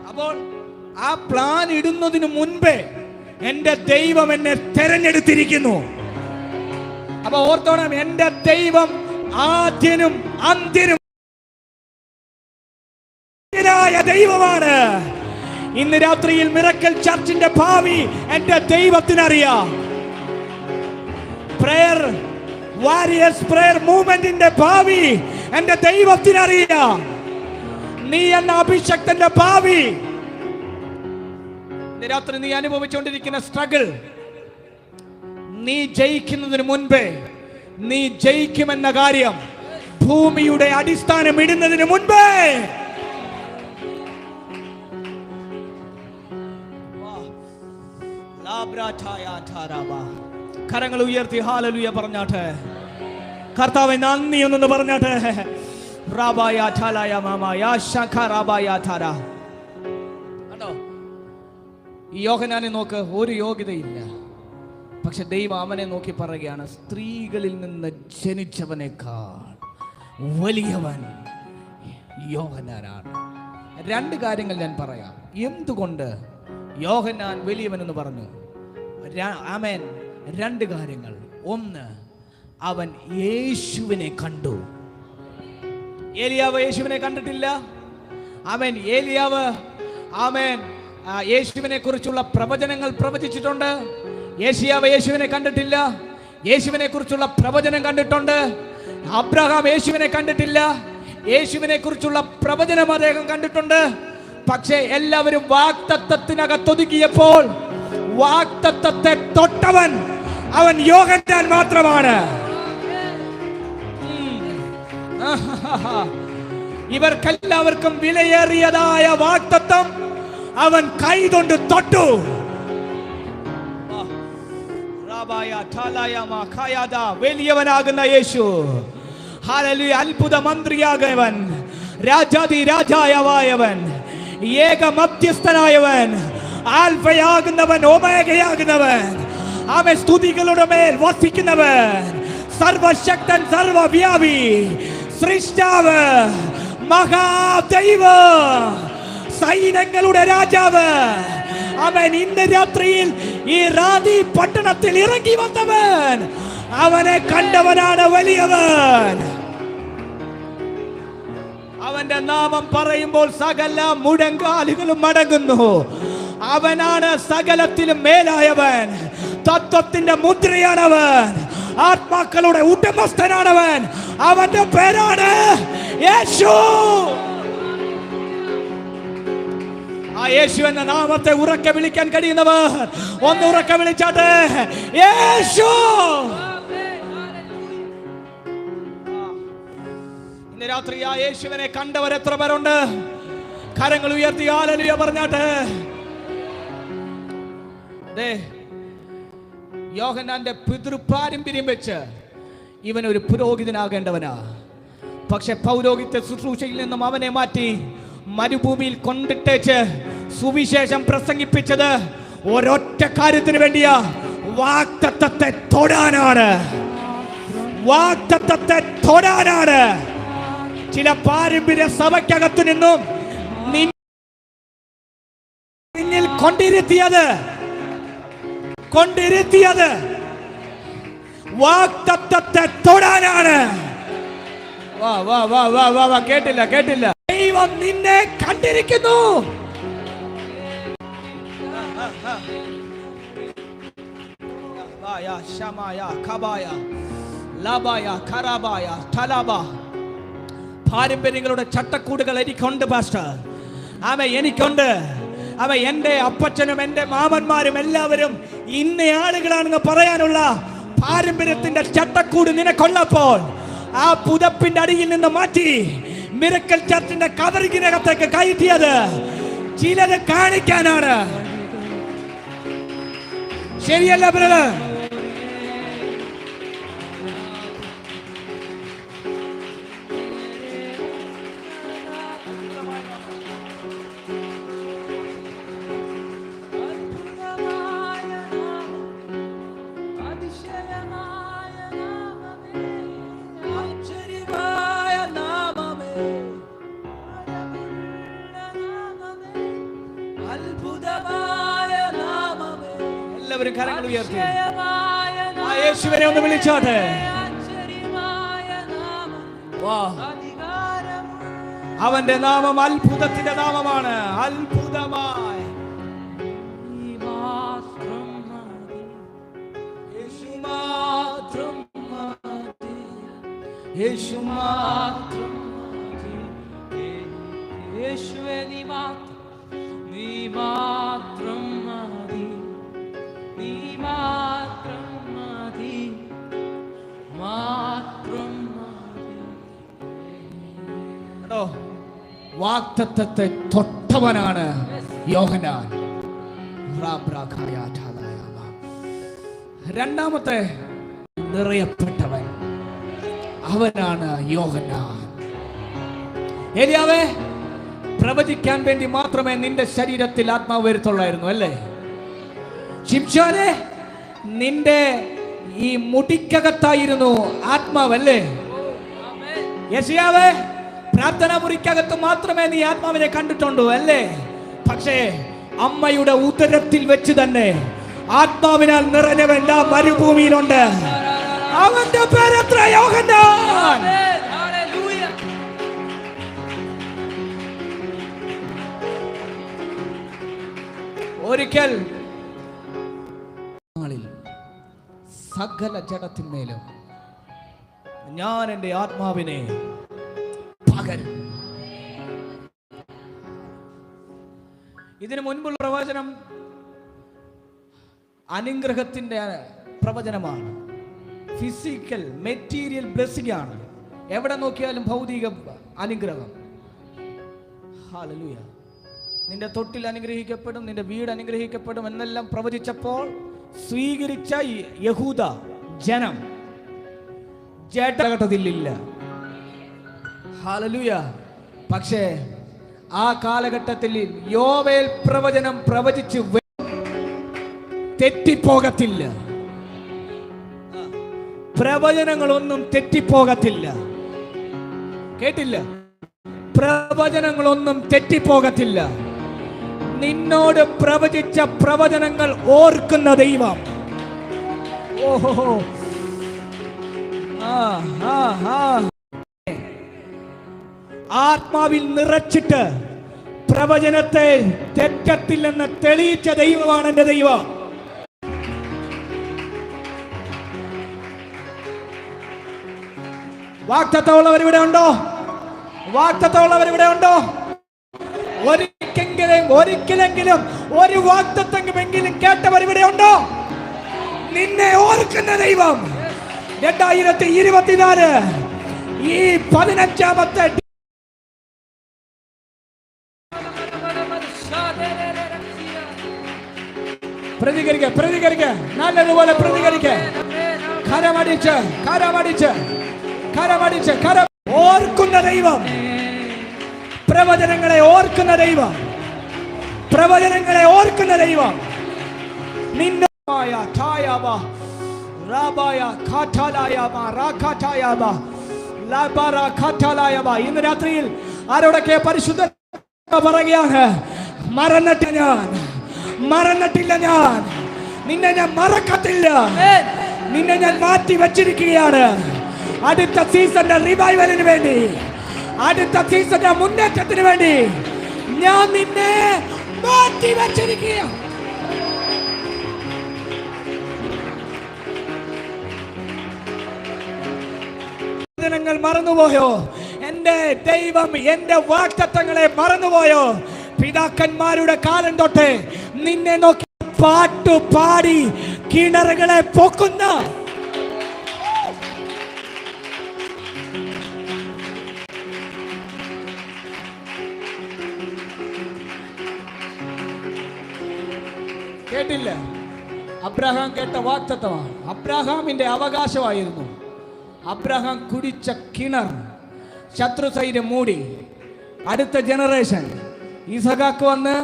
[SPEAKER 1] അപ്പോൾ ആ പ്ലാൻ ഇടുന്നതിന് മുൻപേ എന്റെ ദൈവം എന്നെ തെരഞ്ഞെടുത്തിരിക്കുന്നു. അപ്പൊ ഓർത്തോണം, എന്റെ ദൈവം ആദ്യനും അന്ത്യനും ദൈവമാണ്. ഇന്ന് രാത്രിയിൽ മിറക്കൽ ചർച്ചിന്റെ ഭാവി എന്റെ ദൈവത്തിനറിയാം. പ്രയർ വാരിയേഴ്സ് പ്രയർ മൂവ്മെന്റിന്റെ ഭാവി എന്റെ ദൈവത്തിനറിയാം. നീ എന്ന അഭിഷക്തന്റെ ഭാവി, ഇന്ന് രാത്രി നീ അനുഭവിച്ചുകൊണ്ടിരിക്കുന്ന സ്ട്രഗിൾ, നീ ജയിക്കുന്നതിന് മുൻപേ, നീ ജയിക്കുമെന്ന കാര്യം ഭൂമിയുടെ അടിസ്ഥാനം ഇടുന്നതിന് മുൻപേ കരങ്ങൾ ഉയർത്തി ഹല്ലേലൂയ പറഞ്ഞാട്ടെ. കർത്താവേ നന്ദി എന്നൊന്ന് പറഞ്ഞാട്ടെ. ഈ യോഹന്നാനെ നോക്ക്, ഒരു യോഗ്യതയില്ല. പക്ഷെ ദൈവം അവനെ നോക്കി പറയുകയാണ്, സ്ത്രീകളിൽ നിന്ന് ജനിച്ചവനേക്കാൾ വലിയവൻ യോഹന്നാനാണ്. രണ്ട് കാര്യങ്ങൾ ഞാൻ പറയാം. എന്തുകൊണ്ട് യോഹന്നാൻ വലിയവൻ എന്ന് പറഞ്ഞു. ആമേൻ. രണ്ട് കാര്യങ്ങൾ. ഒന്ന്, അവൻ യേശുവിനെ കണ്ടു. ഏലിയാവ് യേശുവിനെ കണ്ടിട്ടില്ല. ആമേൻ. ഏലിയാവ് ആമേൻ യേശുവിനെ കുറിച്ചുള്ള പ്രവചനങ്ങൾ പ്രവചിച്ചിട്ടുണ്ട്. യേശയ്യാവ് യേശുവിനെ കണ്ടിട്ടില്ല. യേശുവിനെ കുറിച്ചുള്ള പ്രവചനം കണ്ടിട്ടുണ്ട്. അബ്രഹാം യേശുവിനെ കണ്ടിട്ടില്ല. യേശുവിനെ കുറിച്ചുള്ള പ്രവചനം അദ്ദേഹം കണ്ടിട്ടുണ്ട്. പക്ഷേ എല്ലാവരും വാഗ്ദത്തത്തിനകത്തൊതുങ്ങിയപ്പോൾ വാഗ്ദത്തത്തെ തൊട്ടവൻ അവൻ യോഹന്നാൻ മാത്രമാണ്. ഇവർക്കെല്ലാവർക്കും വിലയേറിയതായ വാഗ്ദത്തം അവൻ കൈകൊണ്ട് തൊട്ടു. വലിയവനാകുന്ന യേശു, ഹല്ലേലൂയ, അത്ഭുത മന്ത്രിയാകവൻ, രാജാതി രാജാവായവൻ, ഏക മധ്യസ്ഥനായവൻ, ആൽഫയാകുന്നവൻ, ഒമേഗയാകുന്നവൻ, അവൻ സ്തുതികളുടെ മേൽ വസിക്കുന്നവൻ, സർവശക്തൻ, സർവവ്യാപി, സൃഷ്ടാവ്, മഹാദൈവം, സൈന്യങ്ങളുടെ രാജാവ്, അവൻ ഇന്ന് രാത്രിയിൽ ഈ റാദി പട്ടണത്തിൽ ഇറങ്ങി വന്നവൻ. അവനെ കണ്ടവനാണ് വലിയവൻ. അവന്റെ നാമം പറയുമ്പോൾ സകല മുഴങ്കാലുകളും മടങ്ങുന്നു. അവനാണ് സകലത്തിലും മേലായവൻ. തത്വത്തിന്റെ മുദ്രയാണവൻ. ആത്മാക്കളുടെ ഉടമസ്ഥനാണവൻ. അവന്റെ പേരാണ് യേശു. ആ യേശു എന്ന നാമത്തെ ഉറക്കെ വിളിക്കാൻ കഴിയുന്നവർ ഒന്ന് ഉറക്കെ വിളിച്ചാട്ടെ, യേശു. ഇന്ന് രാത്രി ആ യേശുവിനെ കണ്ടവർ എത്ര പേരുണ്ട്? കരങ്ങൾ ഉയർത്തി ഹല്ലേലൂയ പറഞ്ഞാട്ടെ. യോഹന്നാന്റെ പിതൃപാരമ്പര്യം വെച്ച് ഇവൻ ഒരു പുരോഹിതനാകേണ്ടവനാ. പക്ഷെ പൗരോഹിത്യ ശുശ്രൂഷയിൽ നിന്നും അവനെ മാറ്റി മരുഭൂമിയിൽ കൊണ്ടിട്ടേച്ച് സുവിശേഷം പ്രസംഗിപ്പിച്ചത് ഒരൊറ്റ കാര്യത്തിന് വേണ്ടിയാ, വാഗ്ദത്തത്തെ തൊടാനാണ്. വാഗ്ദത്തത്തെ തൊടാനാണ്. ചില പാരമ്പര്യ സഭയ്ക്കകത്തു നിന്നും നിന്നിൽ കൊണ്ടിരുത്തിയത് വാഗ്ദത്തത്തെ തൊടാനാണ്. വാ വാ വാ വാ വാ വാ കേട്ടില്ല. ദൈവം നിന്നെ കണ്ടിരിക്കുന്നു. പാരമ്പര്യങ്ങളുടെ ചട്ടക്കൂടുകൾ എനിക്കുണ്ട് പാസ്റ്റർ. എനിക്കുണ്ട്. എന്റെ അപ്പച്ചനും എന്റെ മാമന്മാരും എല്ലാവരും ഇന്ന ആളുകളാണെന്ന് പറയാനുള്ള പാരമ്പര്യത്തിന്റെ ചട്ടക്കൂട് നിനക്കൊള്ളപ്പോൾ ആ പുതപ്പിന്റെ അടിയിൽ നിന്ന് മാറ്റി മിറക്കൽ ചർച്ചിന്റെ കവറിനകത്തേക്ക് കയറ്റിയത് ചിലത് കാണിക്കാനാണ്. ശരിയല്ല ബ്രദർ? എല്ലാവരും കരങ്ങൾ ഉയർത്തി യേശുവിനെ ഒന്ന് വിളിച്ചോട്ടെ. അവന്റെ നാമം അത്ഭുതത്തിന്റെ നാമമാണ്. അത്ഭുതമായ യേശു മാത്രം, യേശുവേ നീ മാത്രം മതി, നീ മാത്രം മതി, മാത്രം മതി. വാഗ്ദത്തത്തെ തൊട്ടവനാണ് യോഹന്നാൻ. രണ്ടാമത്തെ നിറയപ്പെട്ടവൻ അവനാണ് യോഹന്നാൻ. ഏലിയാവേ, പ്രവചിക്കാൻ വേണ്ടി മാത്രമേ നിന്റെ ശരീരത്തിൽ ആത്മാവ് വരുത്തുള്ളായിരുന്നു അല്ലേ? ശിംശോനെ, നിന്റെ ഈ മുടിക്കകത്തായിരുന്നു ആത്മാവല്ലേ? യെശയ്യാവേ, പ്രാർത്ഥനാ മുറിക്കകത്ത് മാത്രമേ നീ ആത്മാവിനെ കണ്ടിട്ടുണ്ടോ അല്ലേ? പക്ഷേ അമ്മയുടെ ഉദരത്തിൽ വെച്ച് തന്നെ ആത്മാവിനാൽ നിറഞ്ഞവൻ ആ മരുഭൂമിയിലുണ്ട്. അവന്റെ പേരെത്ര? യോഹന്നാൻ. ഒരിക്കൽ സകല ജഡത്തിന്മേലും ഞാൻ എൻ്റെ ആത്മാവിനെ പകരും. ഇതിനു മുൻപുള്ള പ്രവചനം അനുഗ്രഹത്തിന്റെ പ്രവചനമാണ്. ഫിസിക്കൽ മെറ്റീരിയൽ ബ്ലെസ്സിംഗ് ആണ്. എവിടെ നോക്കിയാലും ഭൗതിക അനുഗ്രഹം. ഹല്ലേലൂയ. നിന്റെ തൊട്ടിൽ അനുഗ്രഹിക്കപ്പെടും, നിന്റെ വീട് അനുഗ്രഹിക്കപ്പെടും എന്നെല്ലാം പ്രവചിച്ചപ്പോൾ സ്വീകരിച്ച യഹൂദ ജനം ജഡഘട്ടത്തിലില്ല. ഹല്ലേലൂയ. പക്ഷേ ആ കാലഘട്ടത്തിൽ യോവേൽ പ്രവചനം പ്രവചിച്ച് തെറ്റിപ്പോകത്തില്ല. പ്രവചനങ്ങളൊന്നും തെറ്റിപ്പോകത്തില്ല. കേട്ടില്ല? പ്രവചനങ്ങളൊന്നും തെറ്റിപ്പോകത്തില്ല. നിന്നോട് പ്രവചിച്ച പ്രവചനങ്ങൾ ഓർക്കുന്ന ദൈവം. ഓഹോ, ആത്മാവിൽ നിറച്ചിട്ട് പ്രവചനത്തെ തെറ്റത്തില്ലെന്ന് തെളിയിച്ച ദൈവമാണ് എന്റെ ദൈവം. വാഗ്ദത്തമുള്ളവർ ഇവിടെ ഉണ്ടോ? വാഗ്ദത്തമുള്ളവർ ഇവിടെ ഉണ്ടോ? ഒരിക്കലെങ്കിലും ഒരു വാഗ്ദത്തമെങ്കിലും കേട്ടവർ ഇവിടെ ഉണ്ടോ? നിന്നെ ഓർക്കുന്ന ദൈവം 2024 ഈ 15ാമത്തെ പ്രതികരിക്ക നല്ലതുപോലെ പ്രതികരിക്ക. കരമടിച്ച് ഓർക്കുന്ന ദൈവം. പ്രവചനങ്ങളെ ഓർക്കുന്ന ദൈവം. പ്രവചനങ്ങളെ ഓർക്കുന്ന ദൈവം. നിന്നെ ഇന്ന് രാത്രിയിൽ ആരോടൊക്കെ പരിശുദ്ധ പറയുകയാണ്, മറന്നിട്ടില്ല ഞാൻ നിന്നെ ഞാൻ മറക്കത്തില്ല. നിന്നെ ഞാൻ മാറ്റി വെച്ചിരിക്കുകയാണ്. അടുത്ത സീസണിന്റെ റിവൈവലിന് വേണ്ടി, അടുത്ത സീസണിന്റെ മുന്നേറ്റത്തിന് വേണ്ടി ഞാൻ നിന്നെ മാറ്റി വെച്ചിരിക്കുകയാണ്. ങ്ങൾ മറന്നുപോയോ? എന്റെ ദൈവം എന്റെ വാഗ്ദത്തങ്ങളെ മറന്നുപോയോ? പിതാക്കന്മാരുടെ കാലം തൊട്ട് നിന്നെ നോക്കി പാട്ടു പാടി കിണറുകളെ പൊക്കുന്ന കേട്ടില്ല? അബ്രഹാം കേട്ട വാഗ്ദത്തമാണ്. അബ്രഹാമിന്റെ അവകാശമായിരുന്നു. അബ്രഹാം കുടിച്ച കിണർ ശത്രു സൈന്യം മൂടി. അടുത്ത ജനറേഷൻ ഇസഹാക്ക് വന്ന്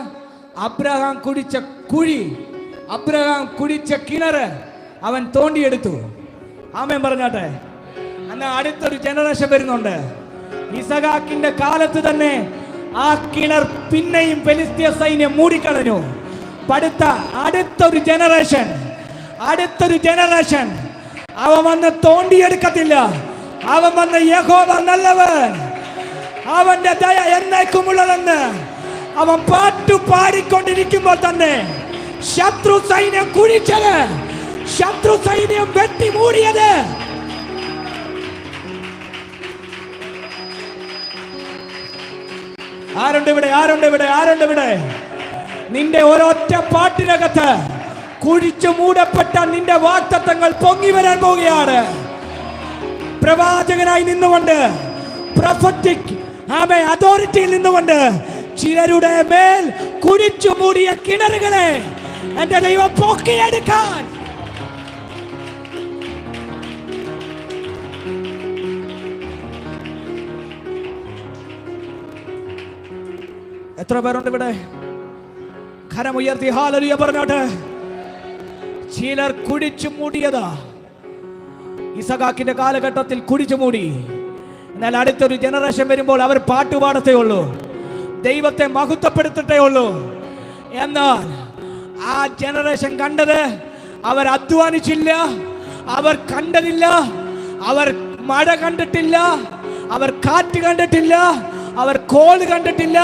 [SPEAKER 1] അബ്രഹാം കുടിച്ച കുഴി, അബ്രഹാം കുടിച്ച കിണറ് അവൻ തോണ്ടിയെടുത്തു. ആമേൻ പറഞ്ഞാട്ടെ. എന്നാൽ അടുത്തൊരു ജനറേഷൻ വരുന്നുണ്ട്. ഇസഹാക്കിന്റെ കാലത്ത് തന്നെ ആ കിണർ പിന്നെയും ഫെലിസ്ത്യ സൈന്യം മൂടിക്കളഞ്ഞു. അടുത്തൊരു ജനറേഷൻ അവൻ വന്ന് തോണ്ടിയെടുക്കത്തില്ല. അവൻ വന്ന് യഹോവ നല്ലവൻ, അവന്റെ ദയ എന്നേക്കുമുള്ളതെന്ന് അവൻ പാട്ടു പാടിക്കൊണ്ടിരിക്കുമ്പോൾ തന്നെ ശത്രു സൈന്യം കുഴിച്ചത്, ശത്രു സൈന്യം വെട്ടി മൂടിയത്. ആരുണ്ട് ഇവിടെ? നിന്റെ ഒരൊറ്റ പാട്ടിനകത്ത് കുഴിച്ചു മൂടപ്പെട്ട നിന്റെ വാഗ്ദത്തങ്ങൾ പൊങ്ങി വരാൻ പോവുകയാണ്. പ്രവാചകനായി നിന്നുകൊണ്ട്, പ്രൊഫറ്റിക് അതോറിറ്റിയിൽ നിന്നുകൊണ്ട് ചിലരുടെ മേൽ കുഴിച്ചു മൂടിയ കിണറുകളെ എന്റെ ദൈവം പൊക്കിയെടുക്കാൻ എത്ര പേരുണ്ട് ഇവിടെ? കരമുയർത്തി ഹല്ലേലൂയ പറഞ്ഞോട്ടെ. ചിലർ കുടിച്ചു മൂടിയതാ. ഇസഹാക്കിന്റെ കാലഘട്ടത്തിൽ കുടിച്ചു മൂടി. എന്നാൽ അടുത്തൊരു ജനറേഷൻ വരുമ്പോൾ അവർ പാട്ടുപാടത്തേ ഉള്ളൂ, ദൈവത്തെ മഹത്വപ്പെടുത്തട്ടേ ഉള്ളൂ. എന്നാൽ ആ ജനറേഷൻ കണ്ടത്, അവർ അധ്വാനിച്ചില്ല, അവർ കണ്ടതില്ല, അവർ മഴ കണ്ടിട്ടില്ല, അവർ കാറ്റ് കണ്ടിട്ടില്ല, അവർ കോൾ കണ്ടിട്ടില്ല.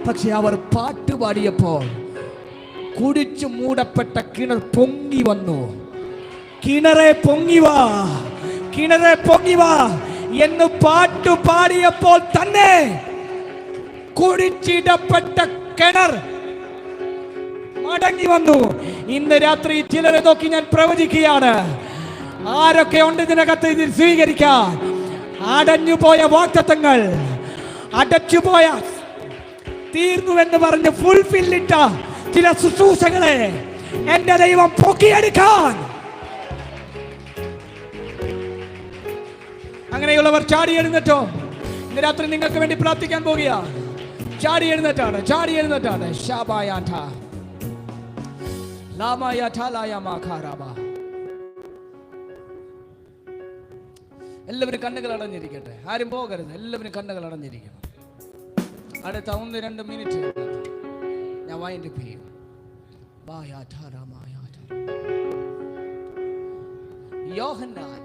[SPEAKER 1] പക്ഷെ അവർ പാട്ടുപാടിയപ്പോൾ കുടിച്ചു മൂടപ്പെട്ട കിണർ പൊങ്ങി വന്നു. കിണറെ പൊങ്ങി വാ, കിണറെ പൊങ്ങി വാ എന്ന് പാട്ടു പാടിയപ്പോൾ തന്നെ കുടിച്ചിടപ്പെട്ട കിണർ മടങ്ങി വന്നു. ഇന്ന് രാത്രി ചിലരെ നോക്കി ഞാൻ പ്രവചിക്കുകയാണ്. ആരൊക്കെ ഉണ്ട് ഇതിനകത്ത് ഇതിൽ സ്വീകരിക്കാൻ? അടഞ്ഞുപോയ വാഗ്ദത്തങ്ങൾ, അടച്ചുപോയ തീർന്നുവെന്ന് പറഞ്ഞ് ഫുൾഫില്ലിട്ട ചില ശുശ്രൂഷകളെ എന്റെ ദൈവം പൊക്കിയെടുക്കാൻ. അങ്ങനെയുള്ളവർ ചാടി എഴുന്നേറ്റോ. ഇന്ന് രാത്രി നിങ്ങൾക്ക് വേണ്ടി പ്രാർത്ഥിക്കാൻ പോകുക. ചാടി എഴുന്നേറ്റാണ്, ചാടി എഴുന്നേറ്റാണ്. എല്ലാവരും കണ്ണുകൾ അടഞ്ഞിരിക്കട്ടെ, ആരും പോകരുത്. എല്ലാവരും കണ്ണുകൾ അടഞ്ഞിരിക്കണം. അടുത്ത 1-2 മിനിറ്റ് ഞാൻ വൈൻഡപ്പ് ചെയ്യും. യോഹന്നാൻ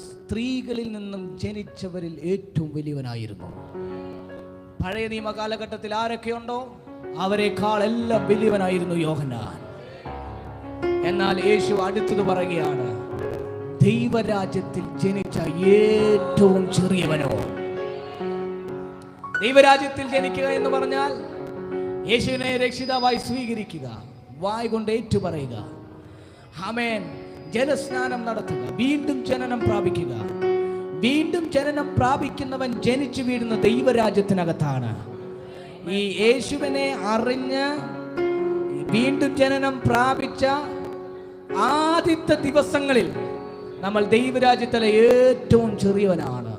[SPEAKER 1] സ്ത്രീകളിൽ നിന്നും ജനിച്ചവരിൽ ഏറ്റവും വലിയവനായിരുന്നു. പഴയ നിയമ കാലഘട്ടത്തിൽ ആരൊക്കെയുണ്ടോ അവരെക്കാൾ എല്ലാം വലിയവനായിരുന്നു യോഹന്നാൻ. എന്നാൽ യേശു അടുത്തത് പറയുകയാണ്, ദൈവരാജ്യത്തിൽ ജനിച്ച ഏറ്റവും ചെറിയവനോ. ദൈവരാജ്യത്തിൽ ജനിക്കുക എന്ന് പറഞ്ഞാൽ യേശുവിനെ രക്ഷിതാവായി സ്വീകരിക്കുക, വായ് കൊണ്ട് ഏറ്റുപറയുക, ആമേൻ, ജലസ്നാനം നടത്തുക, വീണ്ടും ജനനം പ്രാപിക്കുക. വീണ്ടും ജനനം പ്രാപിക്കുന്നവൻ ജനിച്ചു വീഴുന്ന ദൈവരാജ്യത്തിനകത്താണ്. ഈ യേശുവിനെ അറിഞ്ഞ് വീണ്ടും ജനനം പ്രാപിച്ച ആദ്യത്തെ ദിവസങ്ങളിൽ നമ്മൾ ദൈവരാജ്യത്തിലെ ഏറ്റവും ചെറിയവനാണ്.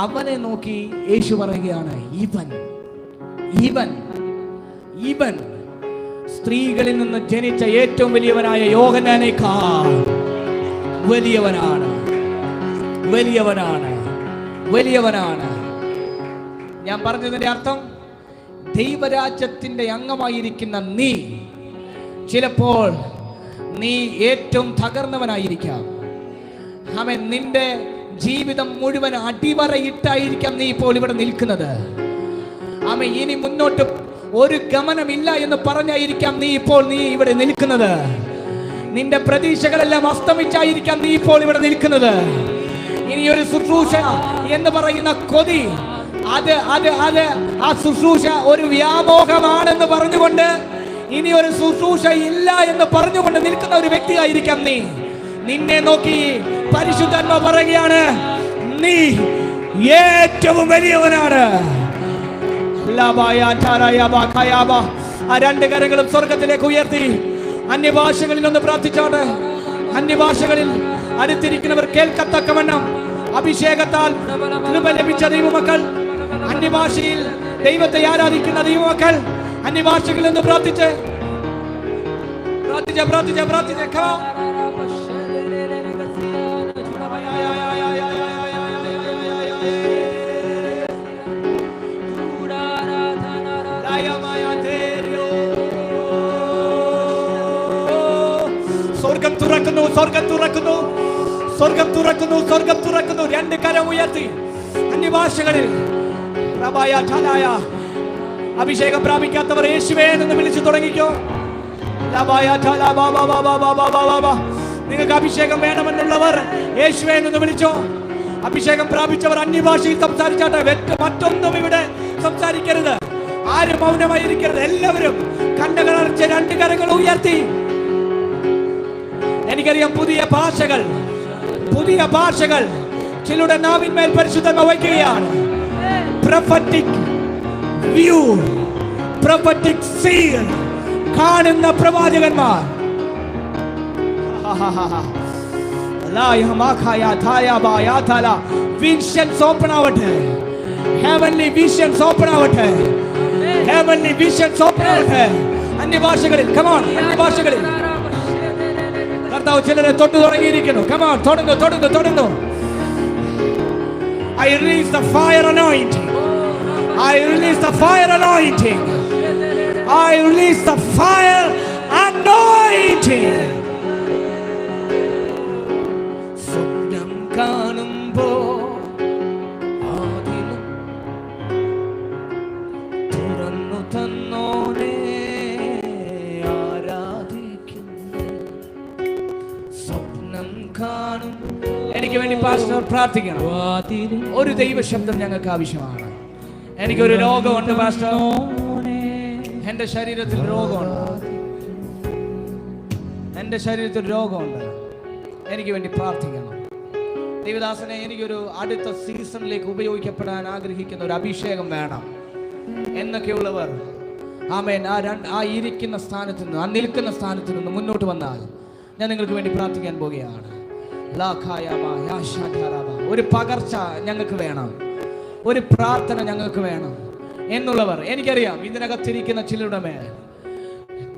[SPEAKER 1] അവനെ നോക്കി യേശു പറയുകയാണ്, ഇവൻ ഇവൻ ഇവൻ സ്ത്രീകളിൽ നിന്ന് ജനിച്ച ഏറ്റവും വലിയവനായ യോഹന്നാനേക്കാൾ വലിയവനാണ്, വലിയവനാണ്, വലിയവനാണ്. ഞാൻ പറഞ്ഞതിന്റെ അർത്ഥം, ദൈവരാജ്യത്തിന്റെ അംഗമായിരിക്കുന്ന നീ ചിലപ്പോൾ നീ ഏറ്റവും തകർന്നവനായിരിക്കാം. ആമേൻ. നിന്റെ ജീവിതം മുഴുവൻ അടിവരയിട്ടായിരിക്കാം നീ ഇപ്പോൾ ഇവിടെ നിൽക്കുന്നത്. ആമേൻ. ഇനി മുന്നോട്ട് ഒരു ഗമനമില്ല എന്ന് പറഞ്ഞായിരിക്കാം നീ ഇവിടെ നിൽക്കുന്നത്. നിന്റെ പ്രതീക്ഷകളെല്ലാം അസ്തമിച്ചായിരിക്കാം നീ ഇപ്പോൾ ഇവിടെ നിൽക്കുന്നത്. ഇനി ഒരു ശുശ്രൂഷ എന്ന് പറയുന്ന കൊതി, അത് ആ ശുശ്രൂഷ ഒരു വ്യാമോഹമാണെന്ന് പറഞ്ഞുകൊണ്ട് ഇനി ഒരു ശുശ്രൂഷ ഇല്ല എന്ന് പറഞ്ഞുകൊണ്ട് നിൽക്കുന്ന ഒരു വ്യക്തിയായിരിക്കാം നീ. നിന്നെ നോക്കി പരിശുദ്ധാത്മാവ് പറയുകയാണ്, നീ ഏറ്റവും വലിയവനാണ്. ആ 2 കരങ്ങളും സ്വർഗത്തിലേക്ക് ഉയർത്തി അന്യഭാഷകളിൽ ഒന്ന് പ്രാർത്ഥിച്ചോട്ടെ. അന്യഭാഷകളിൽ അടുത്തിരിക്കുന്നവർ കേൾക്കത്തക്കവണ്ണം അഭിഷേകത്താൽ കൃപ ലഭിച്ച ദൈവമക്കൾ, അന്യഭാഷയിൽ ദൈവത്തെ ആരാധിക്കുന്ന ദൈവമക്കൾ, അന്യഭാഷകളിൽ ഒന്ന് പ്രാർത്ഥിച്ച് പ്രാർത്ഥിച്ച പ്രാർത്ഥിച്ച പ്രാർത്ഥിച്ച സ്വർഗം തുറക്കുന്നു, സ്വർഗം തുറക്കുന്നു, സ്വർഗം തുറക്കുന്നു, സ്വർഗം തുറക്കുന്നു. 2 കരം ഉയർത്തി അന്യഭാഷകളിൽ അഭിഷേകം പ്രാപിക്കാത്തവർ യേശുവേ എന്ന് വിളിച്ചു തുടങ്ങിക്കോ. നിങ്ങൾക്ക് അഭിഷേകം വേണമെന്നുള്ളവർ യേശുവേ എന്ന് വിളിച്ചോ. അഭിഷേകം പ്രാപിച്ചവർ അന്യഭാഷയിൽ സംസാരിച്ചാട്ടെ. മറ്റൊന്നും ഇവിടെ സംസാരിക്കരുത്. ആരും മൗനമായിരിക്കരുത്. എല്ലാവരും കണ്ണുകളടച്ച് 2 കരങ്ങൾ ഉയർത്തി. എനിക്കറിയാം പുതിയ ഭാഷകൾ, പുതിയ ഭാഷകൾ ചിലരുടെ നാവിന്മേൽ പരിശുദ്ധമായി വയ്ക്കുകയാണ്. പ്രൊഫറ്റിക് വ്യൂ, പ്രൊഫറ്റിക് സീൽ കാണുന്ന പ്രവാചകന്മാർ. വിഷൻസ് ഓപ്പൺ ആവട്ടെ. ഹെവൻലി വിഷൻസ് ഓപ്പൺ ആവട്ടെ. ഹെവൻലി വിഷൻസ് ഓപ്പൺ ആവട്ടെ. അന്യഭാഷകളിൽ, കമോൺ, അന്യഭാഷകളിൽ കർത്താവ് ചിലരെ തൊട്ടു തുടങ്ങിയിരിക്കുന്നു. Come on, തൊടുന്നു, തൊടുന്നു, തൊടുന്നു. I release the fire anointing. I release the fire anointing. I release the fire anointing. സ്വപ്നം കാണുമ്പോൾ ആദിലും തുറന്നു തന്നോനെ ആരാധിക്കുന്നു. സ്വപ്നം കാണും. എനിക്ക് വേണ്ടി പാസ്റ്റർ പ്രാർത്ഥിക്കണം. ഒരു ദൈവശബ്ദം ഞങ്ങൾക്ക് ആവശ്യമാണ്. എനിക്കൊരു രോഗമുണ്ട് പാസ്റ്റർ, എൻ്റെ ശരീരത്തിൽ രോഗമുണ്ട്, എൻ്റെ ശരീരത്തിൽ രോഗമുണ്ട്, എനിക്ക് വേണ്ടി പ്രാർത്ഥിക്കണം. ദൈവദാസനെ, എനിക്കൊരു അടുത്ത സീസണിലേക്ക് ഉപയോഗിക്കപ്പെടാൻ ആഗ്രഹിക്കുന്ന ഒരു അഭിഷേകം വേണം എന്നൊക്കെയുള്ളവർ ആമേൻ ആ ഇരിക്കുന്ന സ്ഥാനത്ത് നിന്ന്, ആ നിൽക്കുന്ന സ്ഥാനത്ത് നിന്ന് മുന്നോട്ട് വന്നാൽ ഞാൻ നിങ്ങൾക്ക് വേണ്ടി പ്രാർത്ഥിക്കാൻ പോവുകയാണ്. ഒരു പകർച്ച ഞങ്ങൾക്ക് വേണം, ഒരു പ്രാർത്ഥന ഞങ്ങൾക്ക് വേണം എന്നുള്ളവർ, എനിക്കറിയാം ഇതിനകത്തിരിക്കുന്ന ചിലരുടെ മേൽ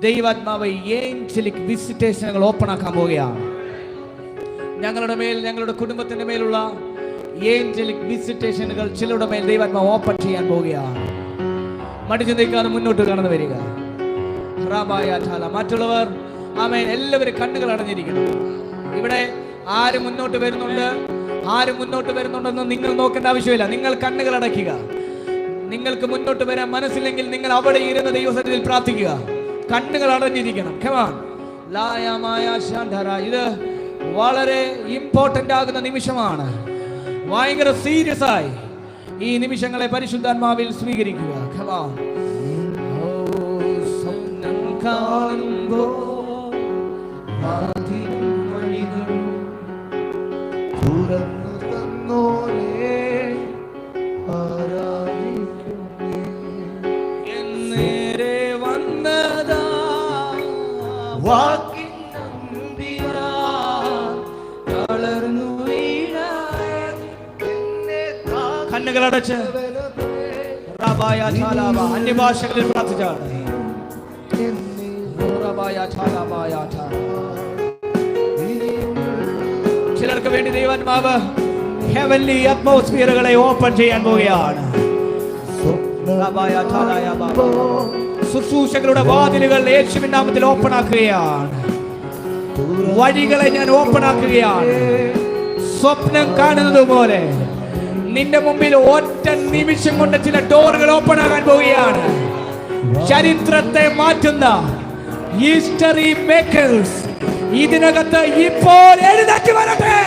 [SPEAKER 1] ദൈവാത്മാവ് ഏഞ്ചലിക് വിസിറ്റേഷനുകൾ ഓപ്പൺ ആക്കാൻ പോവുകയാണ്. ഞങ്ങളുടെ മേൽ, ഞങ്ങളുടെ കുടുംബത്തിന്റെ മേലുള്ള ഏഞ്ചലിക് വിസിറ്റേഷനുകൾ ചിലരുടെ മേൽ ദൈവാത്മാവ് ഓപ്പൺ ചെയ്യാൻ പോവുകയാണ്. മടിച്ചിന്തിക്കാതെ മുന്നോട്ട് കടന്നു വരിക. മറ്റുള്ളവർ ആമേൻ, എല്ലാവരും കണ്ണുകൾ അടഞ്ഞിരിക്കണം. ഇവിടെ ആര് മുന്നോട്ട് വരുന്നുണ്ട്, ആര് മുന്നോട്ട് വരുന്നുണ്ടെന്ന് നിങ്ങൾ നോക്കേണ്ട ആവശ്യമില്ല. നിങ്ങൾ കണ്ണുകൾ അടയ്ക്കുക. നിങ്ങൾക്ക് മുന്നോട്ട് വരാൻ മനസ്സില്ലെങ്കിൽ നിങ്ങൾ അവിടെ ഇരുന്ന് ദൈവസന്നിധിയിൽ പ്രാർത്ഥിക്കുക. കണ്ണുകൾ അടഞ്ഞിരിക്കണം. ഇത് വളരെ ഇമ്പോർട്ടന്റ് ആകുന്ന നിമിഷമാണ്. ഭയങ്കര സീരിയസ് ആയി ഈ നിമിഷങ്ങളെ പരിശുദ്ധാത്മാവിൽ സ്വീകരിക്കുക. സ്വപ്നം കാണുമ്പോൾ തുറന്നു തന്നോരേ എന്നേരെ വന്നതാ വാക്കിൻ നമ്പിയാ തളർന്നു കണ്ണുകളടച്ച് അന്യഭാഷകളിൽ പ്രാർത്ഥിച്ചാണ്. ചിലർക്ക് വേണ്ടി ദൈവാത്മാവ് ഹെവൻലി അറ്റ്മോസ്ഫിയറുകളെ ഓപ്പൺ ചെയ്യാൻ പോവുകയാണ്. ശുശ്രൂഷകളുടെ വാതിലുകൾ യേശുവിൻ നാമത്തിൽ ഓപ്പൺ ആക്കുകയാണ്. വഴികളെ ഞാൻ ഓപ്പൺ ആക്കുകയാണ്. സ്വപ്നം കാണുന്നത് പോലെ നിന്റെ മുമ്പിൽ ഒറ്റ നിമിഷം കൊണ്ട് ചില ഡോറുകൾ ഓപ്പൺ ആകാൻ പോവുകയാണ്. ചരിത്രത്തെ മാറ്റുന്ന ഹിസ്റ്ററി മേക്കേഴ്സ് ഇതിനകത്ത് ഇപ്പോൾ എഴുന്നേറ്റ് വരട്ടെ.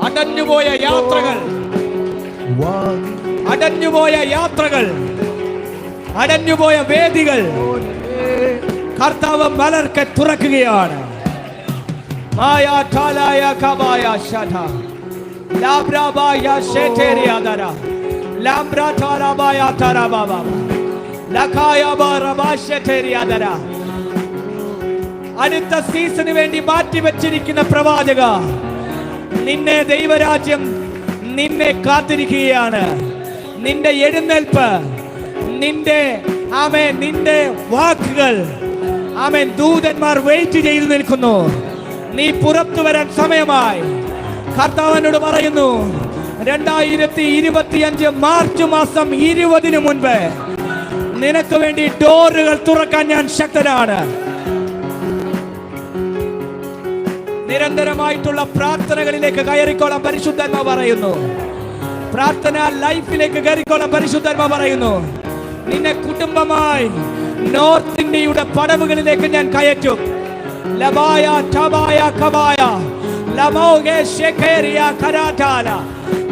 [SPEAKER 1] അടഞ്ഞുപോയ യാത്രകൾ, അടഞ്ഞുപോയ യാത്രകൾ, അടഞ്ഞുപോയ വേദികൾ കർത്താവ് മലർക്കെ തുറക്കുകയാണ്. അടുത്ത സീസണിന് വേണ്ടി മാറ്റിവെച്ചിരിക്കുന്ന പ്രവാചക, നിന്നെ ദൈവരാജ്യം നിന്നെ കാത്തിരിക്കുകയാണ്. നിന്റെ എഴുന്നേൽപ്പ്, നിന്റെ ആമേൻ, നിന്റെ വാക്കുകൾ ആമേൻ ദൂതന്മാർ വെയിറ്റ് ചെയ്തു നിൽക്കുന്നു. നീ പുറത്തു വരാൻ സമയമായി. കർത്താവിനോട് പറയുന്നു, 2025 മാർച്ച് മാസം 20 മുൻപ് നിനക്ക് വേണ്ടി ഡോറുകൾ തുറക്കാൻ ഞാൻ ശക്തനാണ്. നിരന്തരമായിട്ടുള്ള പ്രാർത്ഥനകളിലേക്ക് കയറിക്കോളാൻ പരിശുദ്ധാത്മാവ് പറയുന്നു. പ്രാർത്ഥന ലൈഫിലേക്ക് കയറിക്കോളാൻ പരിശുദ്ധാത്മാവ് പറയുന്നു. നിന്നെ കുടുംബമായി നോർത്ത് ഇന്ത്യയുടെ പടവുകളിലേക്ക് ഞാൻ കയറ്റും. ലബായ ടബായ കബായ ലമോഗെ ഷെഖേരിയ കരാടാല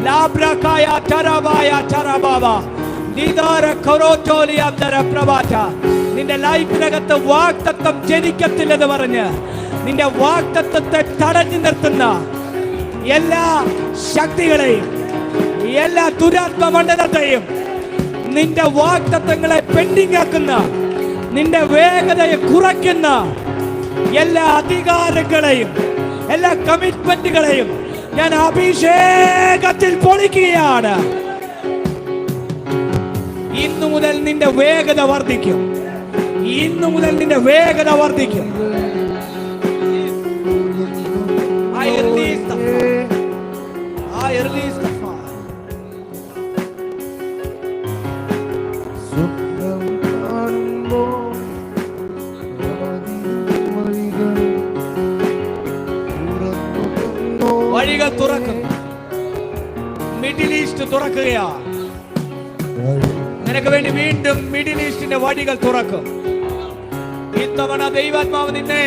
[SPEAKER 1] ലാബ്രകായ ടറബായ ടറബാബ നിദാര കൊറോട്ടോലിയ അന്തര പ്രവാച. നിന്റെ ലൈഫിനകത്ത് വാഗ്ദത്തം ജനിക്കത്തില്ലെന്ന് പറഞ്ഞ് നിന്റെ വാഗ്ദത്തത്തെ തടഞ്ഞു നിർത്തുന്ന എല്ലാ ശക്തികളെയും, എല്ലാ ദുരാത്മ മണ്ഡലത്തെയും, നിന്റെ വാഗ്ദത്തങ്ങളെ പെൻഡിംഗ് ആക്കുന്ന, നിന്റെ വേഗതയെ കുറയ്ക്കുന്ന എല്ലാ അധികാരങ്ങളെയും, എല്ലാ കമ്മിറ്റ്മെന്റുകളെയും ഞാൻ അഭിഷേകത്തിൽ പൊളിക്കുകയാണ്. ഇന്നു മുതൽ നിന്റെ വേഗത വർദ്ധിക്കും. ഇന്നു മുതൽ നിന്റെ വേഗത വർദ്ധിക്കും. I release the fire. I release the fire. വഴികൾ തുറക്കും. മിഡിൽ ഈസ്റ്റ് തുറക്കുകയാ. നിനക്ക് വേണ്ടി വീണ്ടും മിഡിൽ ഈസ്റ്റിന്റെ വഴികൾ തുറക്കും. ഇത്തവണ ദൈവാത്മാവ് നിന്നെ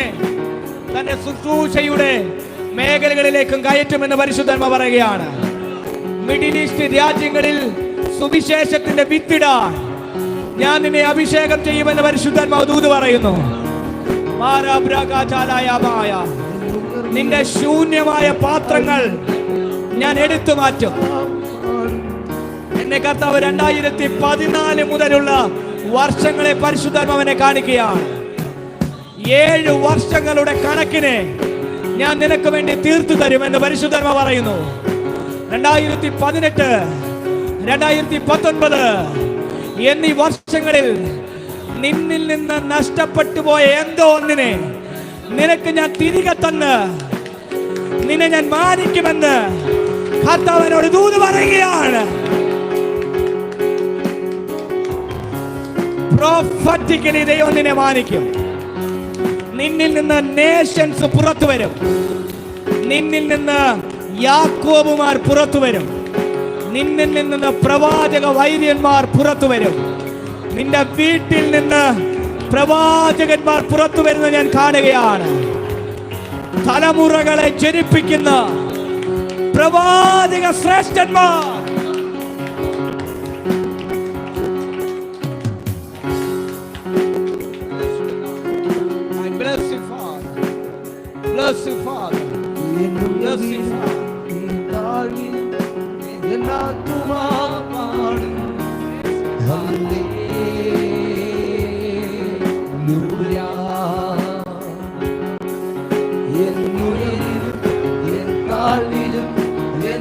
[SPEAKER 1] തന്റെ ശുശ്രൂഷയുടെ മേഖലകളിലേക്കും കയറ്റുമെന്ന് പരിശുദ്ധാത്മാവ് പറയുകയാണ്. മിഡിൽ ഈസ്റ്റ് രാജ്യങ്ങളിൽ സുവിശേഷത്തിന്റെ വിത്തിടാൻ ഞാൻ നിന്നെ അഭിഷേകം ചെയ്യുമെന്ന് പരിശുദ്ധാത്മാവ് ദൂത് പറയുന്നു. നിന്റെ ശൂന്യമായ പാത്രങ്ങൾ ഞാൻ എടുത്തു മാറ്റും. എന്നെ കർത്താവ് 2014 മുതലുള്ള വർഷങ്ങളെ പരിശുദ്ധാത്മാവിനെ കാണിക്കുകയാണ്. 7 വർഷങ്ങളുടെ കണക്കിനെ ഞാൻ നിനക്ക് വേണ്ടി തീർത്തു തരുമെന്ന് പരിശുദ്ധാത്മാവ് പറയുന്നു. 2018, 2019 എന്നീ വർഷങ്ങളിൽ നിന്നിൽ നിന്ന് നഷ്ടപ്പെട്ടു പോയ എന്തോ ഒന്നിനെ നിനക്ക് ഞാൻ തിരികെ തന്ന് നിന്നെ ഞാൻ മാനിക്കുമെന്ന് കർത്താവിനോട് ദൂത് പറയുകയാണ്. പ്രൊഫറ്റിക്കലി ദൈവം നിന്നെ മാനിക്കും. നിന്നിൽ നിന്ന് നേഷൻസ് പുറത്തു വരും. നിന്നിൽ നിന്ന് യാക്കോബുമാർ പുറത്തു വരും. നിന്നിൽ നിന്ന് പ്രവാചക വൈര്യന്മാർ പുറത്തു വരും. നിന്റെ വീട്ടിൽ നിന്ന് പ്രവാചകന്മാർ പുറത്തു വരുന്നത് ഞാൻ കാണുകയാണ്. തലമുറകളെ ജനിപ്പിക്കുന്ന പ്രവാചക ശ്രേഷ്ഠന്മാർ. Bless you, Father. Bless you, Father. Bless you, Father.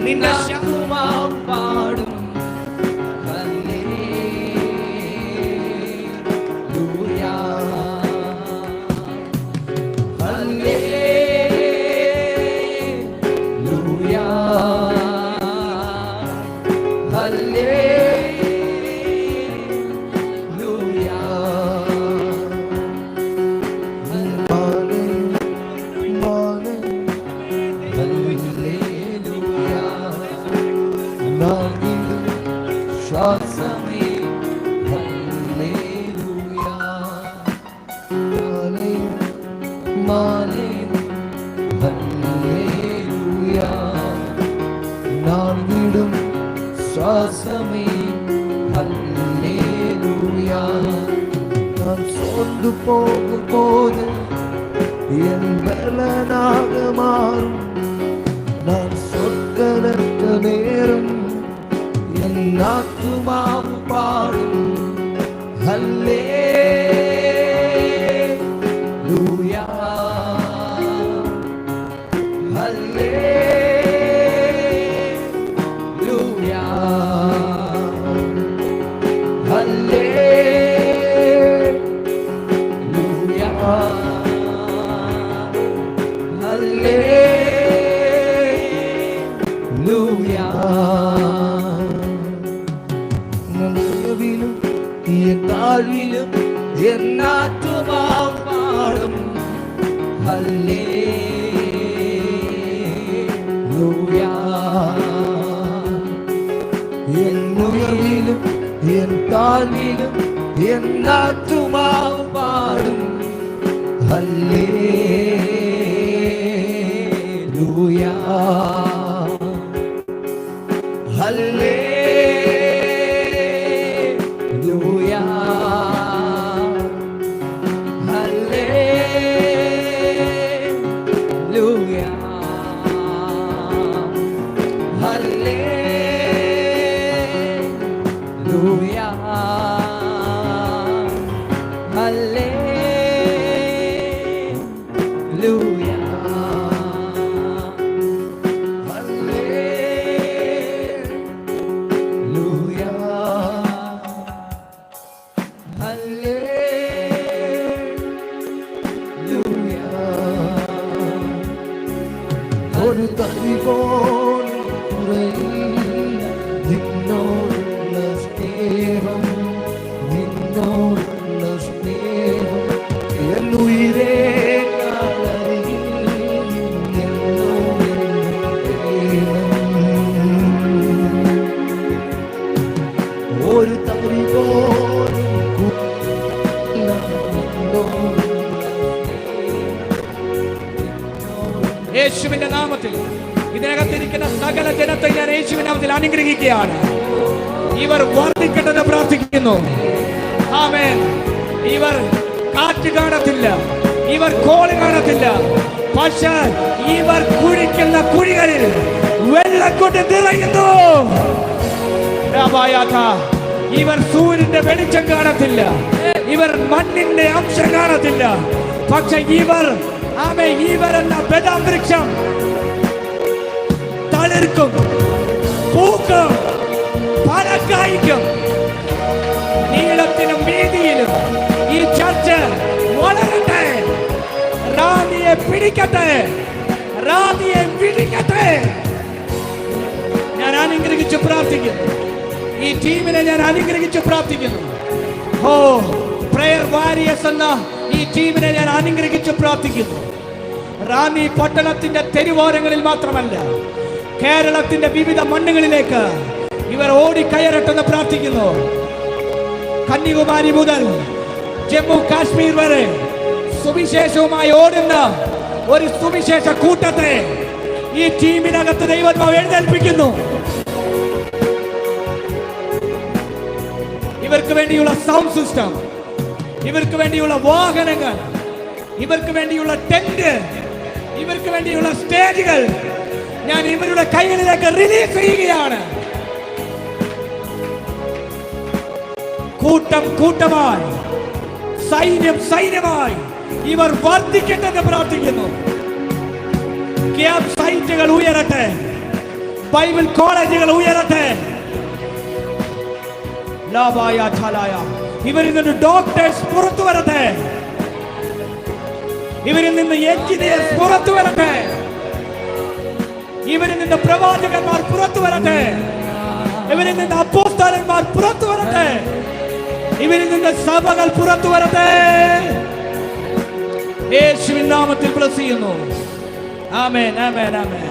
[SPEAKER 1] നിന്റെ ശക്തിമാം പാടും
[SPEAKER 2] போகும்போது என் பலனாக மாறும். நான் சொற்களற்ற நேரம் என் ஆத்துமாவும் பாடும். ஹல்லேலூயா, ஹல்லேலூயா, ஹல்லேலூயா, ஹல்லேலூயா. நடுவிலும் என் தாழ்விலும் என் ஆத்துமாவும் பாடும். ஹல்லேலூயா. என் உயர்விலும் என் தாழ்விலும் என் ஆத்துமாவும் பாடும். ஹல்லேலூயா, ஹல்லேலூயா, ஹல்லேலூயா, ஹல்லேலூயா, ஹல்லேலூயா, ஹல்லேலூயா, ஹல்லேலூயா. ஒரு தவி போல் നിന്നോടുള്ള സ്നേഹം, നിന്നോടുള്ള സ്നേഹം എന്നുയിരേ കളരിൽ എന്നോടുള്ള
[SPEAKER 1] യേശുവിന്റെ നാമത്തിൽ ഇതിനകത്തിരിക്കുന്ന സകല ജനത്തെ ഞാൻ യേശുവിന്റെ നാമത്തിൽ അനുഗ്രഹിക്കുകയാണ്. ഇവർ വർദ്ധിക്കട്ടെന്ന് പ്രാർത്ഥിക്കുന്നു. ആമേൻ. ഇവർ കാറ്റ് കാണത്തില്ല, ഇവർ കോള് കാണത്തില്ല, പക്ഷേ ഇവർ കുഴിക്കുന്ന കുഴികളിൽ വെള്ളം കൊണ്ട് നിറയുന്നു. ഇവർ സൂര്യന്റെ വെളിച്ചം കാണത്തില്ല, ഇവർ മണ്ണിന്റെ അംശം കാണത്തില്ല, പക്ഷെ ഇവരെന്ന ബദാം വൃക്ഷം തളിർക്കും, പൂക്കും, ഫലക്കായ്ക്കും. നീളത്തിലും വീതിയിലും ഈ ചർച്ച് വളരട്ടെ, റാണിയെ പിടിക്കട്ടെ, റാണിയെ പിടിക്കട്ടെ. ഞാൻ അനുഗ്രഹിച്ച് പ്രാർത്ഥിക്കുന്നു, ഈ ടീമിനെ ഞാൻ അനുഗ്രഹിച്ച് പ്രാർത്ഥിക്കുന്നു. ഓ പ്രയർ വാരിയേഴ്സ് എന്ന ഈ ടീമിനെ ഞാൻ അനുഗ്രഹിച്ച് പ്രാർത്ഥിക്കുന്നു. റാന്നി പട്ടണത്തിന്റെ തെരുവോരങ്ങളിൽ മാത്രമല്ല, കേരളത്തിന്റെ വിവിധ മണ്ണുകളിലേക്ക് ഇവർ ഓടിക്കയറട്ടെന്ന് പ്രാർത്ഥിക്കുന്നു. കന്യാകുമാരി മുതൽ ജമ്മു കാശ്മീർ വരെ സുവിശേഷവുമായി ഓടുന്ന ഒരു സുവിശേഷ കൂട്ടത്തെ ഈ ടീമിനകത്ത് ദൈവം എഴുന്നേൽപ്പിക്കുന്നു. ഇവർക്ക് വേണ്ടിയുള്ള സൗണ്ട് സിസ്റ്റം, ഇവർക്ക് വേണ്ടിയുള്ള വാഹനങ്ങൾ, ഇവർക്ക് വേണ്ടിയുള്ള ടെന്റ്, ഇവർക്ക് വേണ്ടിയുള്ള സ്റ്റേജുകൾ ഞാൻ ഇവരുടെ കൈകളിലേക്ക് റിലീസ് ചെയ്യുകയാണ്. കൂട്ടം കൂട്ടമായി, സൈന്യം സൈന്യമായി ഇവർ വർദ്ധിക്കട്ടെന്ന് പ്രാർത്ഥിക്കുന്നു. ക്യാമ്പ് സൈറ്റുകൾ ഉയരട്ടെ, ബൈബിൾ കോളേജുകൾ ഉയരട്ടെ. ഇവരിൽ നിന്ന് ഡോക്ടേഴ്സ് പുറത്തു വരട്ടെ, ഇവരിൽ നിന്ന് എഞ്ചിനീയേഴ്സ് പുറത്തു വരട്ടെ, ഇവരിൽ നിന്ന് പ്രവാചകന്മാർ പുറത്തു വരട്ടെ, ഇവരിൽ നിന്ന് അപ്പോസ്തലന്മാർ പുറത്തു വരട്ടെ, ഇവരിൽ നിന്ന് സഭകൾ പുറത്തു വരട്ടെ. യേശുവിൻ നാമത്തിൽ ബ്ലസ് ചെയ്യുന്നു. ആമേൻ, ആമേൻ, ആമേൻ.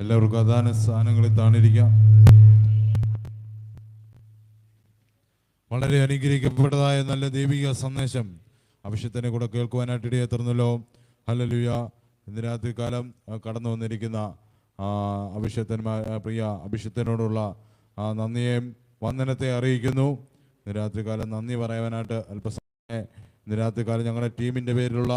[SPEAKER 3] എല്ലാവർക്കും അതാന സ്ഥാനങ്ങളിൽ താണിരിക്കാം. വളരെ അനുഗ്രഹിക്കപ്പെട്ടതായ നല്ല ദൈവിക സന്ദേശം അഭിഷേകത്തിനെ കൂടെ കേൾക്കുവാനായിട്ട് ഇടയെ തന്നല്ലോ. ഹല്ലേലൂയ. ഇന്ന് രാത്രി കാലം കടന്നു വന്നിരിക്കുന്ന പ്രിയ അഭിഷേകത്തിനോടുള്ള നന്ദിയെയും വന്ദനത്തെ അറിയിക്കുന്നു. ഇന്ന് രാത്രി കാലം നന്ദി പറയാനായിട്ട് അല്പസമയം ഇന്ന് രാത്രി കാലം ഞങ്ങളുടെ ടീമിൻ്റെ പേരിലുള്ള